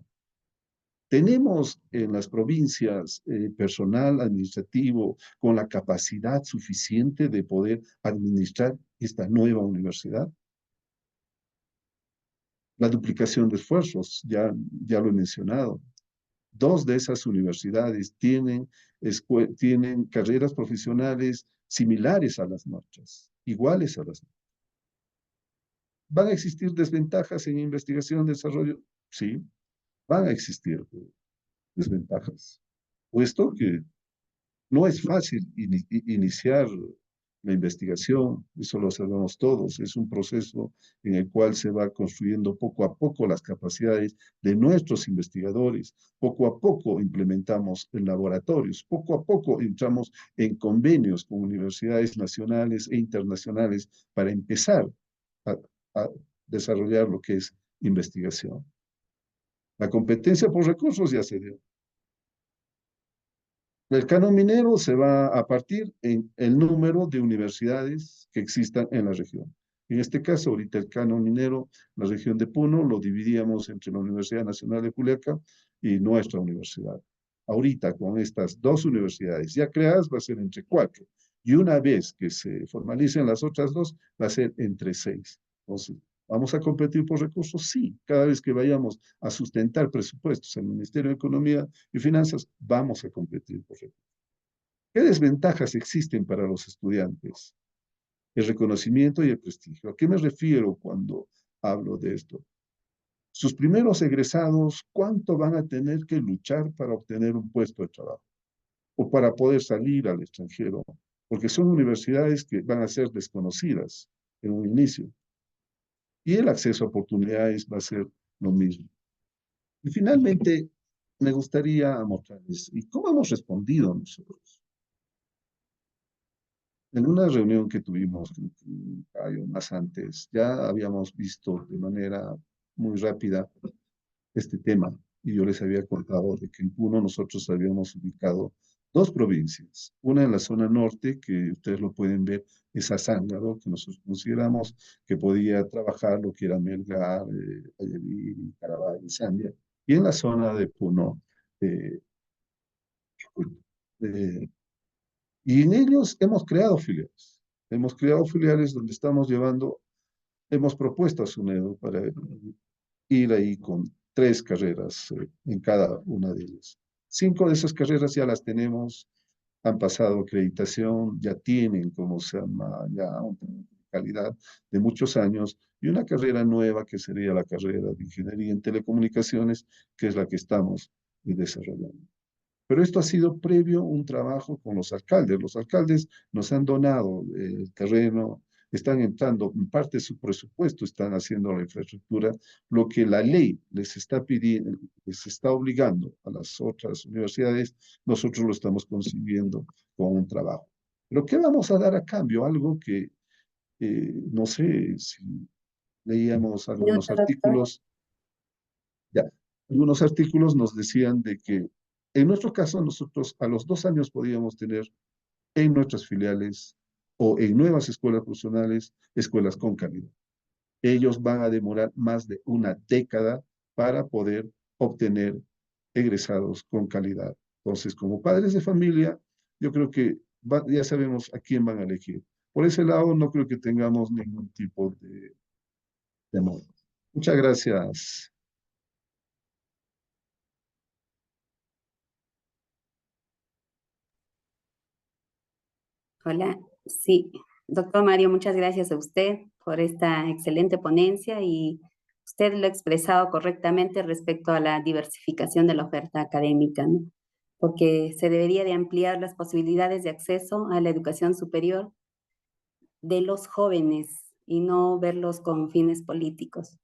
Tenemos en las provincias personal administrativo con la capacidad suficiente de poder administrar esta nueva universidad. La duplicación de esfuerzos, ya lo he mencionado. Dos de esas universidades tienen carreras profesionales similares a las nuestras, iguales a las nuestras. ¿Van a existir desventajas en investigación y desarrollo? Sí, van a existir desventajas, puesto que no es fácil iniciar la investigación, eso lo sabemos todos, es un proceso en el cual se va construyendo poco a poco las capacidades de nuestros investigadores, poco a poco implementamos en laboratorios, poco a poco entramos en convenios con universidades nacionales e internacionales para empezar a, a desarrollar lo que es investigación. La competencia por recursos ya se dio. El canon minero se va a partir en el número de universidades que existan en la región. En este caso, ahorita el canon minero, la región de Puno, lo dividíamos entre la Universidad Nacional de Juliaca y nuestra universidad. Ahorita, con estas dos universidades ya creadas, va a ser entre 4. Y una vez que se formalicen las otras 2, va a ser entre 6. Entonces, ¿vamos a competir por recursos? Sí. Cada vez que vayamos a sustentar presupuestos en el Ministerio de Economía y Finanzas, vamos a competir por recursos. ¿Qué desventajas existen para los estudiantes? El reconocimiento y el prestigio. ¿A qué me refiero cuando hablo de esto? Sus primeros egresados, ¿cuánto van a tener que luchar para obtener un puesto de trabajo? O para poder salir al extranjero, porque son universidades que van a ser desconocidas en un inicio. Y el acceso a oportunidades va a ser lo mismo. Y finalmente, me gustaría mostrarles, ¿y cómo hemos respondido nosotros? En una reunión que tuvimos años más antes, ya habíamos visto de manera muy rápida este tema y yo les había contado de que en Puno nosotros habíamos ubicado dos provincias, una en la zona norte, que ustedes lo pueden ver, es Azángaro, que nosotros consideramos que podía trabajar lo que era Melgar, Ayaví, Carabay y Sandia, y en la zona de Puno, eh, eh, y en ellos hemos creado filiales. Hemos creado filiales donde estamos llevando, hemos propuesto a SUNEDU para ir ahí con 3 carreras en cada una de ellas. 5 de esas carreras ya las tenemos, han pasado acreditación, ya tienen, como se llama, ya una calidad de muchos años, y una carrera nueva que sería la carrera de Ingeniería en Telecomunicaciones, que es la que estamos desarrollando. Pero esto ha sido previo a un trabajo con los alcaldes. Los alcaldes nos han donado el terreno, están entrando, en parte de su presupuesto están haciendo la infraestructura, lo que la ley les está pidiendo, les está obligando a las otras universidades, nosotros lo estamos consiguiendo con un trabajo. Pero ¿qué vamos a dar a cambio? Algo que no sé si leíamos algunos Minuto, doctor. artículos, ya, algunos artículos nos decían de que en nuestro caso nosotros a los 2 años podíamos tener en nuestras filiales o en nuevas escuelas profesionales, escuelas con calidad. Ellos van a demorar más de una década para poder obtener egresados con calidad. Entonces, como padres de familia, yo creo que ya sabemos a quién van a elegir. Por ese lado, no creo que tengamos ningún tipo de temor. Muchas gracias. Hola, sí. Doctor Mario, muchas gracias a usted por esta excelente ponencia y usted lo ha expresado correctamente respecto a la diversificación de la oferta académica, ¿no? Porque se debería de ampliar las posibilidades de acceso a la educación superior de los jóvenes y no verlos con fines políticos.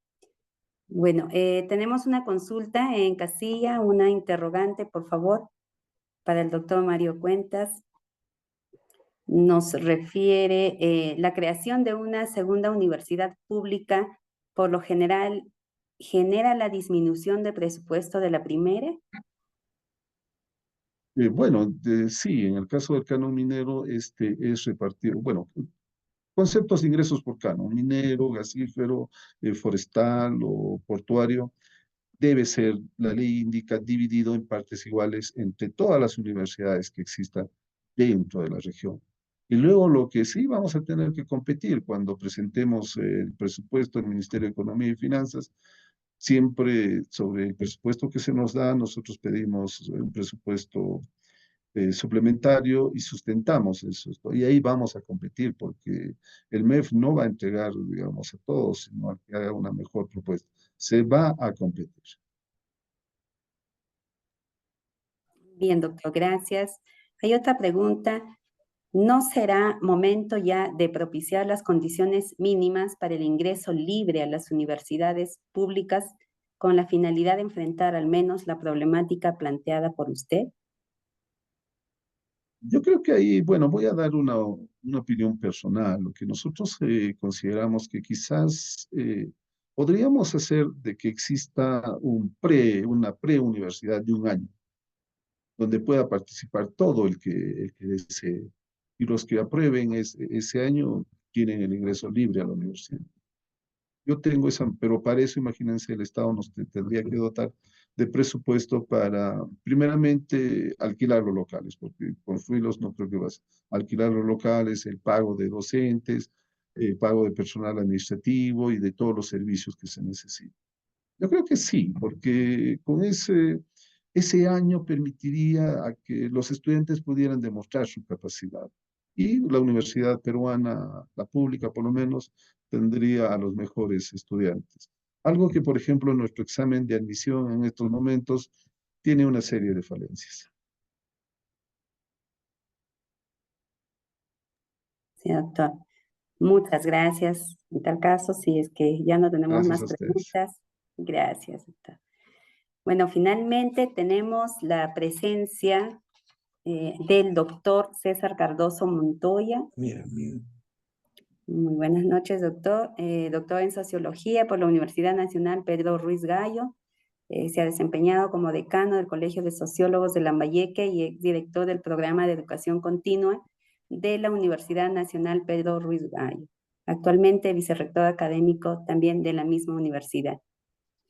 Bueno, tenemos una consulta en casilla, una interrogante, por favor, para el doctor Mario Cuentas. Nos refiere la creación de una segunda universidad pública, por lo general, ¿genera la disminución de presupuesto de la primera? Bueno, sí, en el caso del canon minero, este es repartido, bueno, conceptos de ingresos por canon, minero, gasífero, forestal o portuario, debe ser, la ley indica, dividido en partes iguales entre todas las universidades que existan dentro de la región. Y luego lo que sí vamos a tener que competir cuando presentemos el presupuesto del Ministerio de Economía y Finanzas, siempre sobre el presupuesto que se nos da, nosotros pedimos un presupuesto suplementario y sustentamos eso. Y ahí vamos a competir porque el MEF no va a entregar, digamos, a todos, sino a que haga una mejor propuesta. Se va a competir. Bien, doctor, gracias. Hay otra pregunta. ¿No será momento ya de propiciar las condiciones mínimas para el ingreso libre a las universidades públicas con la finalidad de enfrentar al menos la problemática planteada por usted? Yo creo que ahí, bueno, voy a dar una opinión personal. Lo que nosotros consideramos que quizás podríamos hacer de que exista una preuniversidad de 1 año, donde pueda participar todo el que desee. Y los que aprueben ese año tienen el ingreso libre a la universidad. Yo tengo esa, pero para eso, imagínense, el Estado nos tendría que dotar de presupuesto para, primeramente, alquilar los locales, porque construirlos no creo que vas a alquilar los locales, el pago de docentes, el pago de personal administrativo y de todos los servicios que se necesitan. Yo creo que sí, porque con ese año permitiría a que los estudiantes pudieran demostrar su capacidad. Y la universidad peruana, la pública por lo menos, tendría a los mejores estudiantes. Algo que, por ejemplo, nuestro examen de admisión en estos momentos tiene una serie de falencias. Sí, doctor. Muchas gracias. En tal caso, si es que ya no tenemos Gracias más a ustedes. preguntas, gracias, doctor. Bueno, finalmente tenemos la presencia del doctor César Cardoso Montoya. Mira. Muy buenas noches, doctor. Doctor en Sociología por la Universidad Nacional Pedro Ruiz Gallo. Se ha desempeñado como decano del Colegio de Sociólogos de Lambayeque y exdirector del Programa de Educación Continua de la Universidad Nacional Pedro Ruiz Gallo. Actualmente vicerrector académico también de la misma universidad.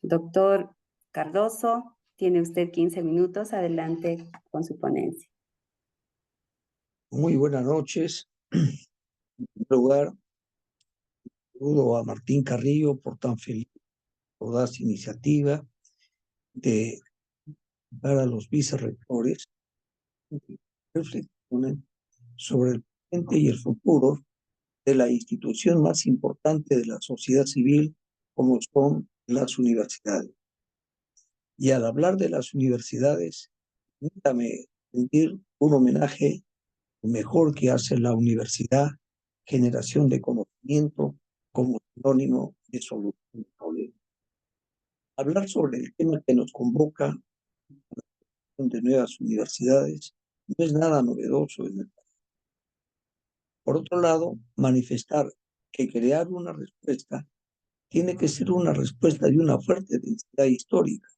Doctor Cardoso, tiene usted 15 minutos. Adelante con su ponencia. Muy buenas noches. En primer lugar, saludo a Martín Carrillo por tan feliz, audaz iniciativa de dar a los vicerrectores reflexiones sobre el presente y el futuro de la institución más importante de la sociedad civil, como son las universidades. Y al hablar de las universidades, permítame rendir un homenaje mejor que hace la universidad, generación de conocimiento como sinónimo de solución de problemas. Hablar sobre el tema que nos convoca, la creación de nuevas universidades, no es nada novedoso en el país. Por otro lado, manifestar que crear una respuesta tiene que ser una respuesta de una fuerte densidad histórica.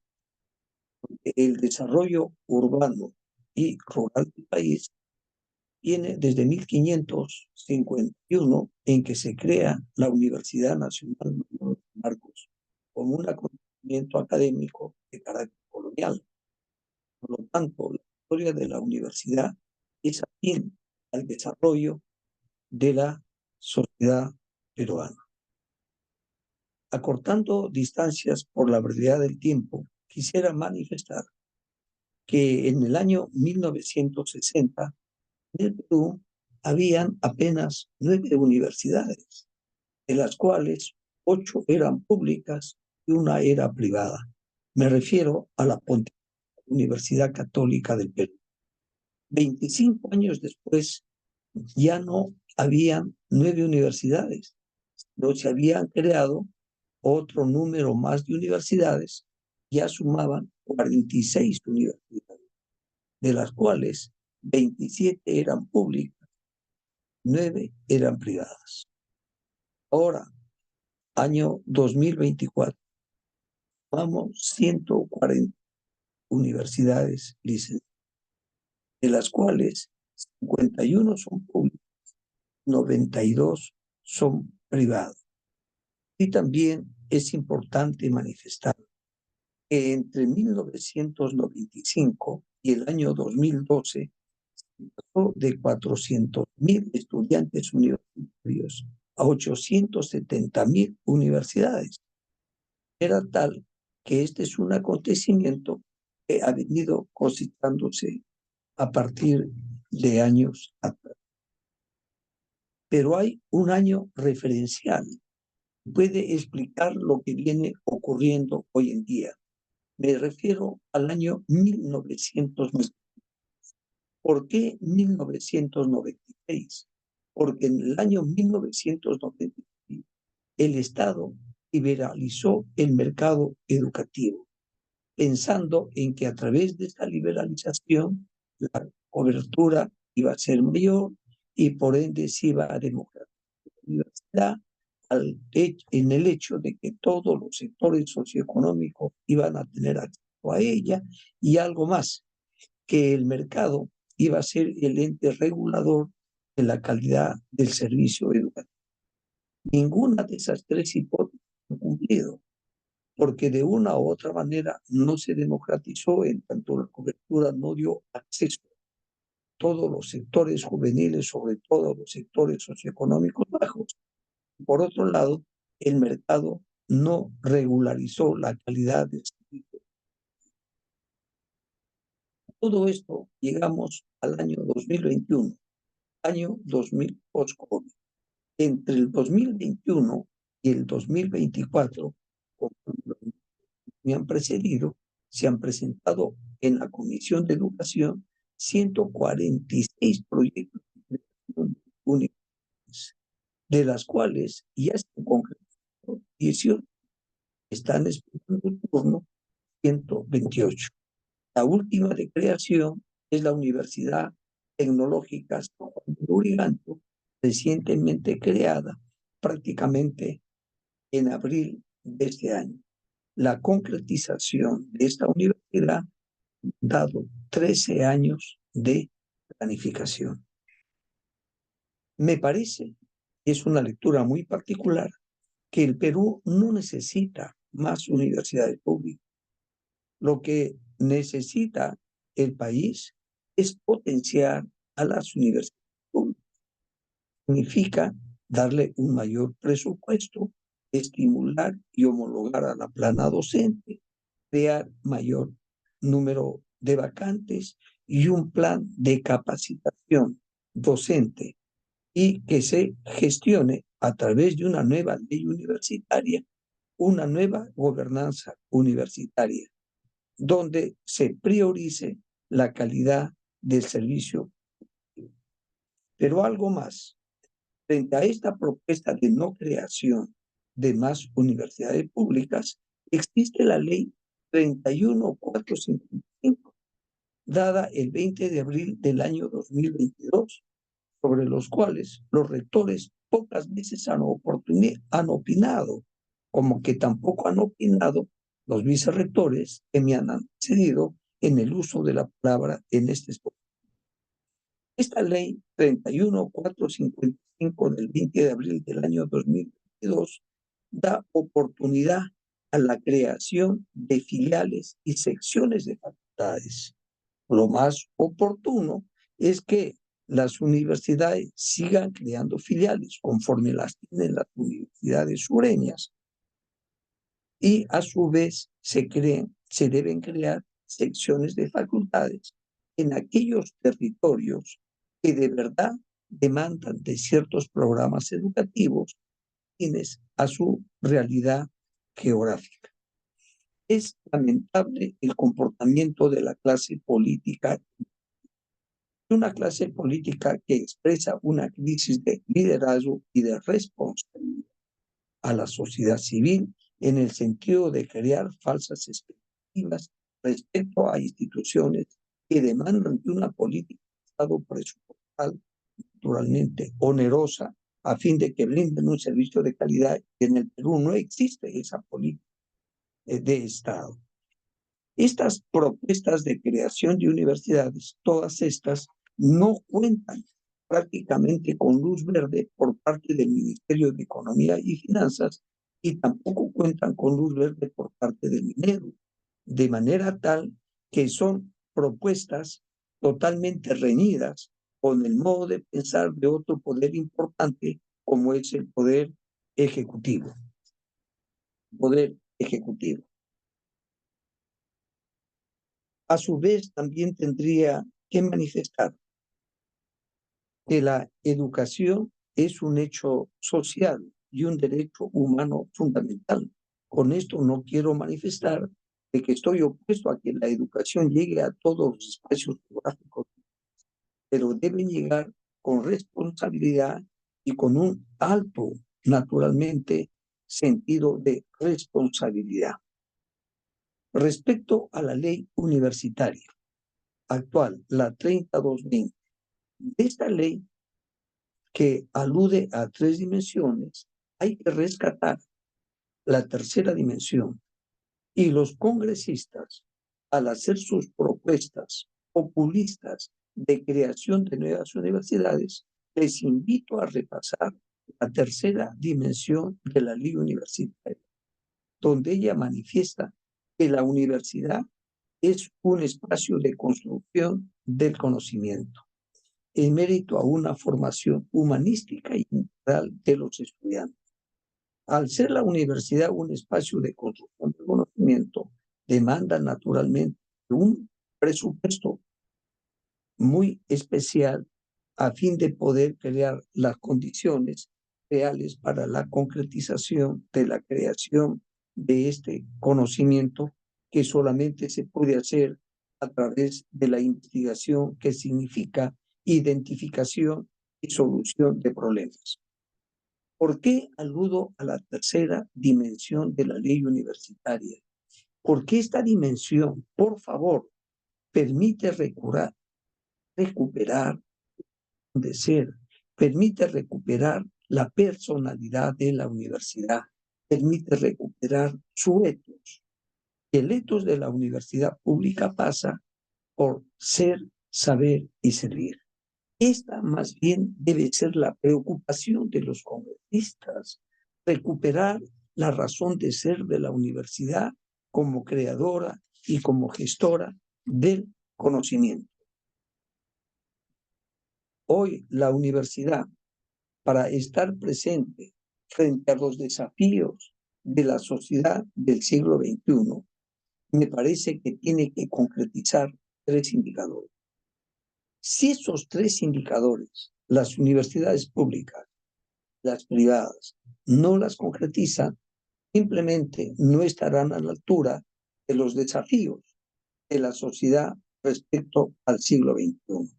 El desarrollo urbano y rural del país viene desde 1551, en que se crea la Universidad Nacional Mayor de San Marcos, como un acontecimiento académico de carácter colonial. Por lo tanto, la historia de la universidad es afín al desarrollo de la sociedad peruana. Acortando distancias por la brevedad del tiempo, quisiera manifestar que en el año 1960 en el Perú habían apenas 9 universidades, de las cuales 8 eran públicas y una era privada. Me refiero a la Pontificia Universidad Católica del Perú. 25 años después ya no habían 9 universidades, no se habían creado otro número más de universidades, ya sumaban 46 universidades, de las cuales 27 eran públicas, 9 eran privadas. Ahora, año 2024, vamos 140 universidades licenciadas, de las cuales 51 son públicas, 92 son privadas. Y también es importante manifestar que entre 1995 y el año 2012 pasó de 400.000 estudiantes universitarios a 870.000 universidades. Era tal que este es un acontecimiento que ha venido cosechándose a partir de años atrás. Pero hay un año referencial que puede explicar lo que viene ocurriendo hoy en día. Me refiero al año 1996. ¿Por qué 1996? Porque en el año 1996 el Estado liberalizó el mercado educativo, pensando en que a través de esta liberalización la cobertura iba a ser mayor y por ende se iba a democratizar la universidad en el hecho de que todos los sectores socioeconómicos iban a tener acceso a ella y algo más, que el mercado iba a ser el ente regulador de la calidad del servicio educativo. Ninguna de esas tres hipótesis ha cumplido, porque de una u otra manera no se democratizó, en tanto la cobertura no dio acceso a todos los sectores juveniles, sobre todo los sectores socioeconómicos bajos. Por otro lado, el mercado no regularizó la calidad del servicio. Todo esto llegamos al año 2021, año 2000 post-COVID. Entre el 2021 y el 2024, como me han precedido, se han presentado en la Comisión de Educación 146 proyectos de universidades, de las cuales ya se han concretado 18, están esperando el turno 128. La última de creación es la Universidad Tecnológica San Juan de Lurigancho, recientemente creada prácticamente en abril de este año. La concretización de esta universidad, dado 13 años de planificación. Me parece, es una lectura muy particular, que el Perú no necesita más universidades públicas. Lo que necesita el país es potenciar a las universidades públicas. Significa darle un mayor presupuesto, estimular y homologar a la plana docente, crear mayor número de vacantes y un plan de capacitación docente y que se gestione a través de una nueva ley universitaria, una nueva gobernanza universitaria, donde se priorice la calidad del servicio. Pero algo más, frente a esta propuesta de no creación de más universidades públicas, existe la ley 31455, dada el 20 de abril del año 2022, sobre los cuales los rectores pocas veces han opinado, como que tampoco han opinado los vicerrectores que me han antecedido en el uso de la palabra en este espacio. Esta ley 31455 del 20 de abril del año 2022 da oportunidad a la creación de filiales y secciones de facultades. Lo más oportuno es que las universidades sigan creando filiales conforme las tienen las universidades sureñas y a su vez se deben crear secciones de facultades en aquellos territorios que de verdad demandan de ciertos programas educativos afines a su realidad geográfica. Es lamentable el comportamiento de la clase política, una clase política que expresa una crisis de liderazgo y de responsabilidad a la sociedad civil en el sentido de crear falsas expectativas respecto a instituciones que demandan de una política de Estado presupuestal naturalmente onerosa a fin de que brinden un servicio de calidad. En el Perú no existe esa política de Estado. Estas propuestas de creación de universidades, todas estas, no cuentan prácticamente con luz verde por parte del Ministerio de Economía y Finanzas y tampoco cuentan con luz verde por parte del Minedu, de manera tal que son propuestas totalmente reñidas con el modo de pensar de otro poder importante como es el poder ejecutivo. Poder ejecutivo. A su vez, también tendría que manifestar que la educación es un hecho social y un derecho humano fundamental. Con esto no quiero manifestar de que estoy opuesto a que la educación llegue a todos los espacios geográficos, pero debe llegar con responsabilidad y con un alto, naturalmente, sentido de responsabilidad. Respecto a la ley universitaria actual, la 3220, de esta ley que alude a 3 dimensiones, hay que rescatar la tercera dimensión. Y los congresistas, al hacer sus propuestas populistas de creación de nuevas universidades, les invito a repasar la tercera dimensión de la ley universitaria, donde ella manifiesta que la universidad es un espacio de construcción del conocimiento, en mérito a una formación humanística y integral de los estudiantes. Al ser la universidad un espacio de construcción del conocimiento, demanda naturalmente un presupuesto muy especial a fin de poder crear las condiciones reales para la concretización de la creación de este conocimiento que solamente se puede hacer a través de la investigación, que significa identificación y solución de problemas. ¿Por qué aludo a la tercera dimensión de la ley universitaria? Porque esta dimensión, por favor, permite recuperar de ser, permite recuperar la personalidad de la universidad, permite recuperar su etos. El etos de la universidad pública pasa por ser, saber y servir. Esta más bien debe ser la preocupación de los congresistas, recuperar la razón de ser de la universidad como creadora y como gestora del conocimiento. Hoy la universidad, para estar presente frente a los desafíos de la sociedad del siglo XXI, me parece que tiene que concretizar 3 indicadores. Si esos 3 indicadores, las universidades públicas, las privadas, no las concretizan, simplemente no estarán a la altura de los desafíos de la sociedad respecto al siglo XXI.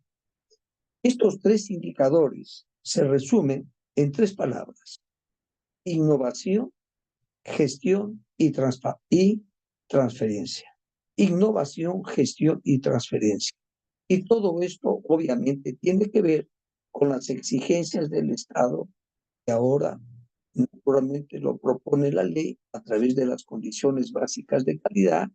Estos 3 indicadores se resumen en 3 palabras: innovación, gestión y transferencia. Innovación, gestión y transferencia. Y todo esto obviamente tiene que ver con las exigencias del Estado, que ahora naturalmente lo propone la ley a través de las condiciones básicas de calidad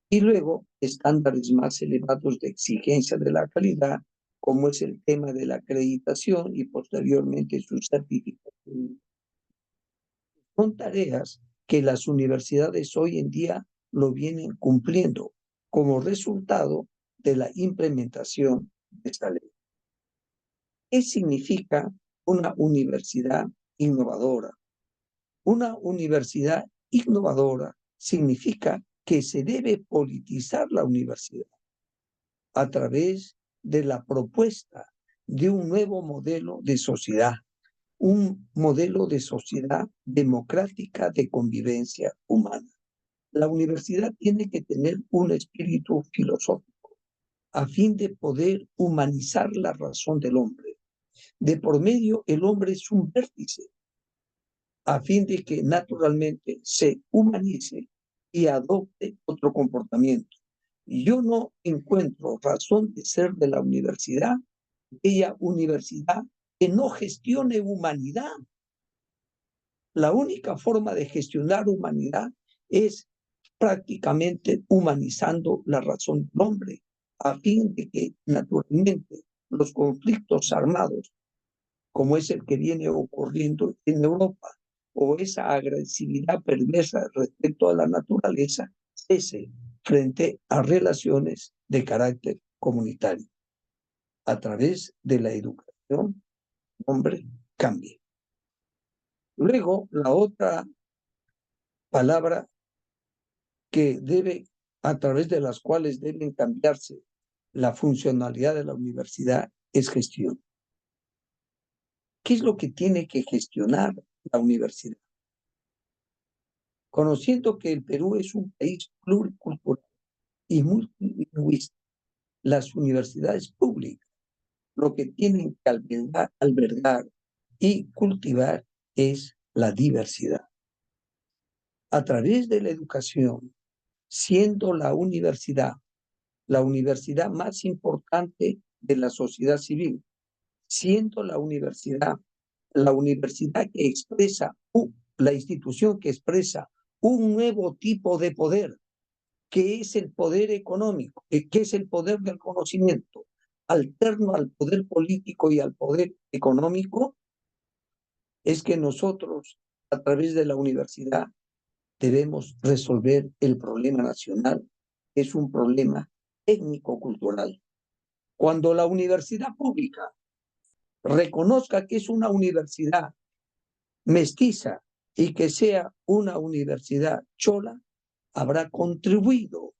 y luego estándares más elevados de exigencia de la calidad, como es el tema de la acreditación y posteriormente su certificación. Son tareas que las universidades hoy en día lo vienen cumpliendo como resultado de la implementación de esta ley. ¿Qué significa una universidad innovadora? Una universidad innovadora significa que se debe politizar la universidad a través de la propuesta de un nuevo modelo de sociedad, un modelo de sociedad democrática de convivencia humana. La universidad tiene que tener un espíritu filosófico a fin de poder humanizar la razón del hombre. De por medio, el hombre es un vértice a fin de que naturalmente se humanice y adopte otro comportamiento. Yo no encuentro razón de ser de la universidad, aquella universidad que no gestione humanidad. La única forma de gestionar humanidad es prácticamente humanizando la razón del hombre, a fin de que naturalmente los conflictos armados, como es el que viene ocurriendo en Europa, o esa agresividad perversa respecto a la naturaleza, cese frente a relaciones de carácter comunitario. A través de la educación, hombre, cambie. Luego, la otra palabra que debe, a través de las cuales deben cambiarse la funcionalidad de la universidad, es gestión. ¿Qué es lo que tiene que gestionar la universidad? Conociendo que el Perú es un país pluricultural y multilingüista, las universidades públicas lo que tienen que albergar y cultivar es la diversidad. A través de la educación, siendo la universidad más importante de la sociedad civil, siendo la universidad que expresa, la institución que expresa un nuevo tipo de poder, que es el poder económico, que es el poder del conocimiento, alterno al poder político y al poder económico, es que nosotros, a través de la universidad, debemos resolver el problema nacional, que es un problema técnico-cultural. Cuando la universidad pública reconozca que es una universidad mestiza y que sea una universidad chola, habrá contribuido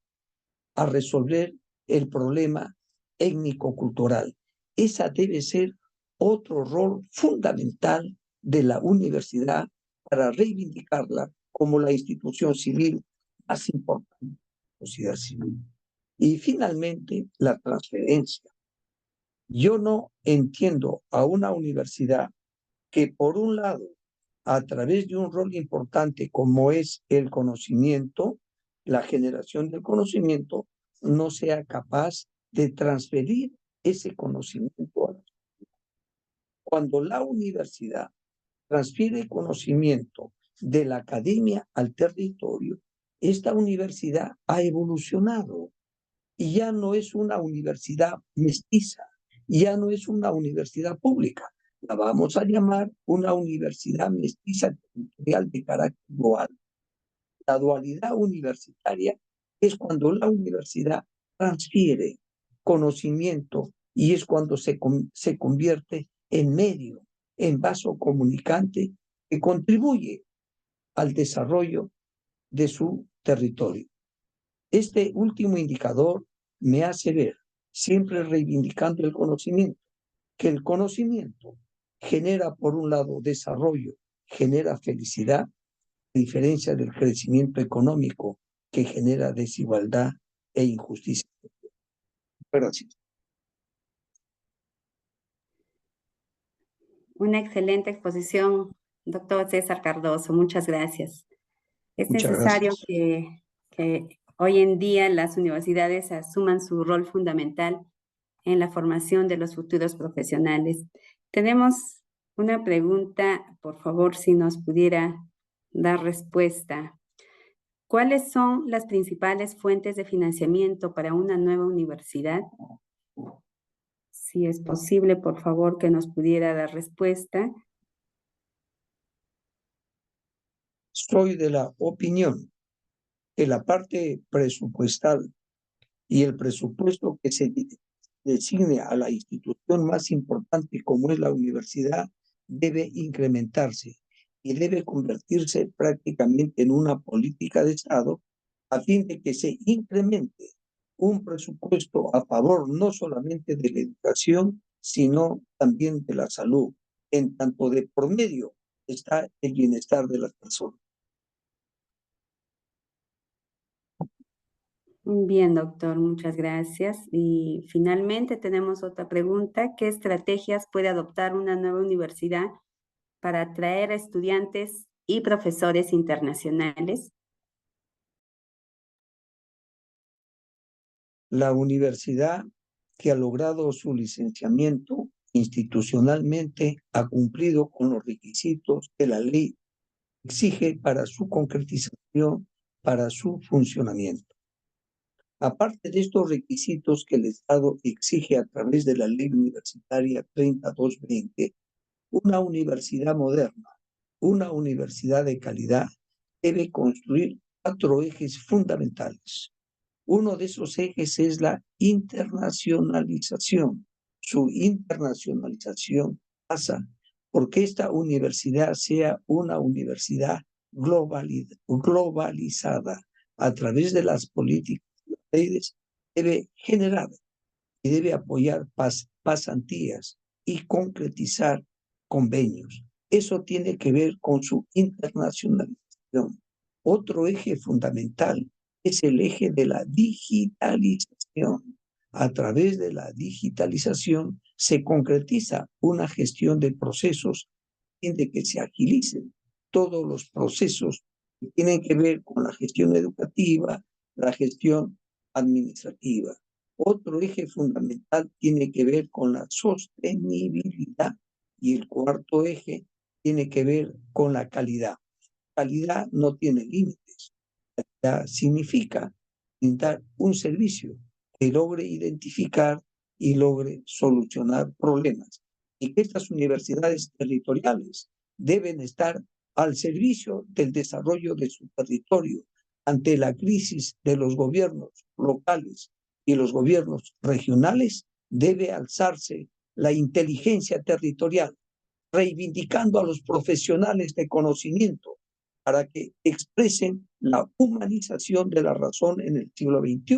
a resolver el problema étnico-cultural. Esa debe ser otro rol fundamental de la universidad para reivindicarla como la institución civil más importante de la sociedad civil. Y finalmente, la transferencia. Yo no entiendo a una universidad que, por un lado, a través de un rol importante como es el conocimiento, la generación del conocimiento, no sea capaz de transferir ese conocimiento a la sociedad. Cuando la universidad transfiere conocimiento de la academia al territorio, esta universidad ha evolucionado y ya no es una universidad mestiza, ya no es una universidad pública, la vamos a llamar una universidad mestiza territorial de carácter dual. La dualidad universitaria es cuando la universidad transfiere conocimiento y es cuando se convierte en medio, en vaso comunicante que contribuye al desarrollo de su territorio. Este último indicador me hace ver, siempre reivindicando el conocimiento, que el conocimiento genera, por un lado, desarrollo, genera felicidad, a diferencia del crecimiento económico que genera desigualdad e injusticia. Gracias. Una excelente exposición, doctor César Cardoso. Muchas gracias. Es Muchas necesario gracias. que hoy en día las universidades asuman su rol fundamental en la formación de los futuros profesionales. Tenemos una pregunta, por favor, si nos pudiera dar respuesta. ¿Cuáles son las principales fuentes de financiamiento para una nueva universidad? Si es posible, por favor, que nos pudiera dar respuesta. Soy de la opinión que la parte presupuestal y el presupuesto que se designe a la institución más importante como es la universidad debe incrementarse y debe convertirse prácticamente en una política de Estado a fin de que se incremente un presupuesto a favor no solamente de la educación, sino también de la salud, en tanto de por medio está el bienestar de las personas. Bien, doctor, muchas gracias. Y finalmente tenemos otra pregunta. ¿Qué estrategias puede adoptar una nueva universidad para atraer a estudiantes y profesores internacionales? La universidad que ha logrado su licenciamiento institucionalmente ha cumplido con los requisitos que la ley exige para su concretización, para su funcionamiento. Aparte de estos requisitos que el Estado exige a través de la Ley Universitaria 3220, una universidad moderna, una universidad de calidad, debe construir 4 ejes fundamentales. Uno de esos ejes es la internacionalización. Su internacionalización pasa porque esta universidad sea una universidad globalizada a través de las políticas de las redes, debe generar y debe apoyar pasantías y concretizar convenios. Eso tiene que ver con su internacionalización. Otro eje fundamental es el eje de la digitalización. A través de la digitalización se concretiza una gestión de procesos en de que se agilicen todos los procesos que tienen que ver con la gestión educativa, la gestión administrativa. Otro eje fundamental tiene que ver con la sostenibilidad y el cuarto eje tiene que ver con la calidad. Calidad no tiene límites. Calidad significa brindar un servicio que logre identificar y logre solucionar problemas. Y que estas universidades territoriales deben estar al servicio del desarrollo de su territorio ante la crisis de los gobiernos locales y los gobiernos regionales. Debe alzarse la inteligencia territorial, reivindicando a los profesionales de conocimiento para que expresen la humanización de la razón en el siglo XXI,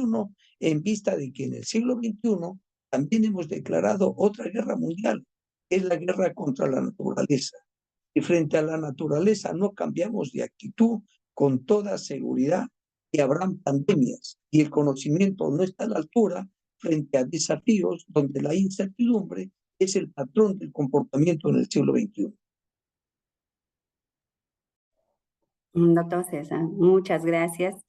en vista de que en el siglo XXI también hemos declarado otra guerra mundial, que es la guerra contra la naturaleza. Y frente a la naturaleza no cambiamos de actitud, con toda seguridad que habrán pandemias y el conocimiento no está a la altura frente a desafíos donde la incertidumbre es el patrón del comportamiento en el siglo XXI. Doctor César, muchas gracias.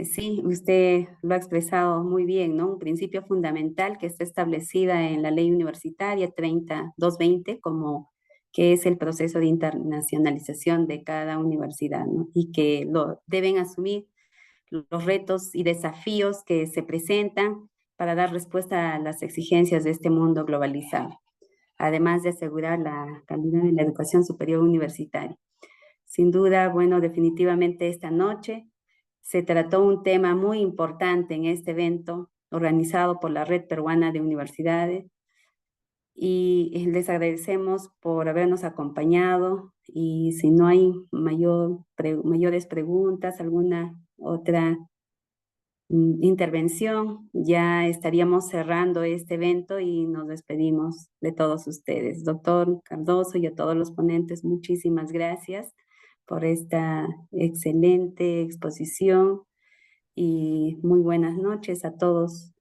Sí, usted lo ha expresado muy bien, ¿no? Un principio fundamental que está establecida en la ley universitaria 30220 como que es el proceso de internacionalización de cada universidad, ¿no? Y que lo deben asumir los retos y desafíos que se presentan para dar respuesta a las exigencias de este mundo globalizado, además de asegurar la calidad de la educación superior universitaria. Sin duda, bueno, definitivamente esta noche se trató un tema muy importante en este evento organizado por la Red Peruana de Universidades y les agradecemos por habernos acompañado y si no hay mayores preguntas, alguna otra intervención, ya estaríamos cerrando este evento y nos despedimos de todos ustedes. Doctor Cardoso y a todos los ponentes, muchísimas gracias por esta excelente exposición y muy buenas noches a todos.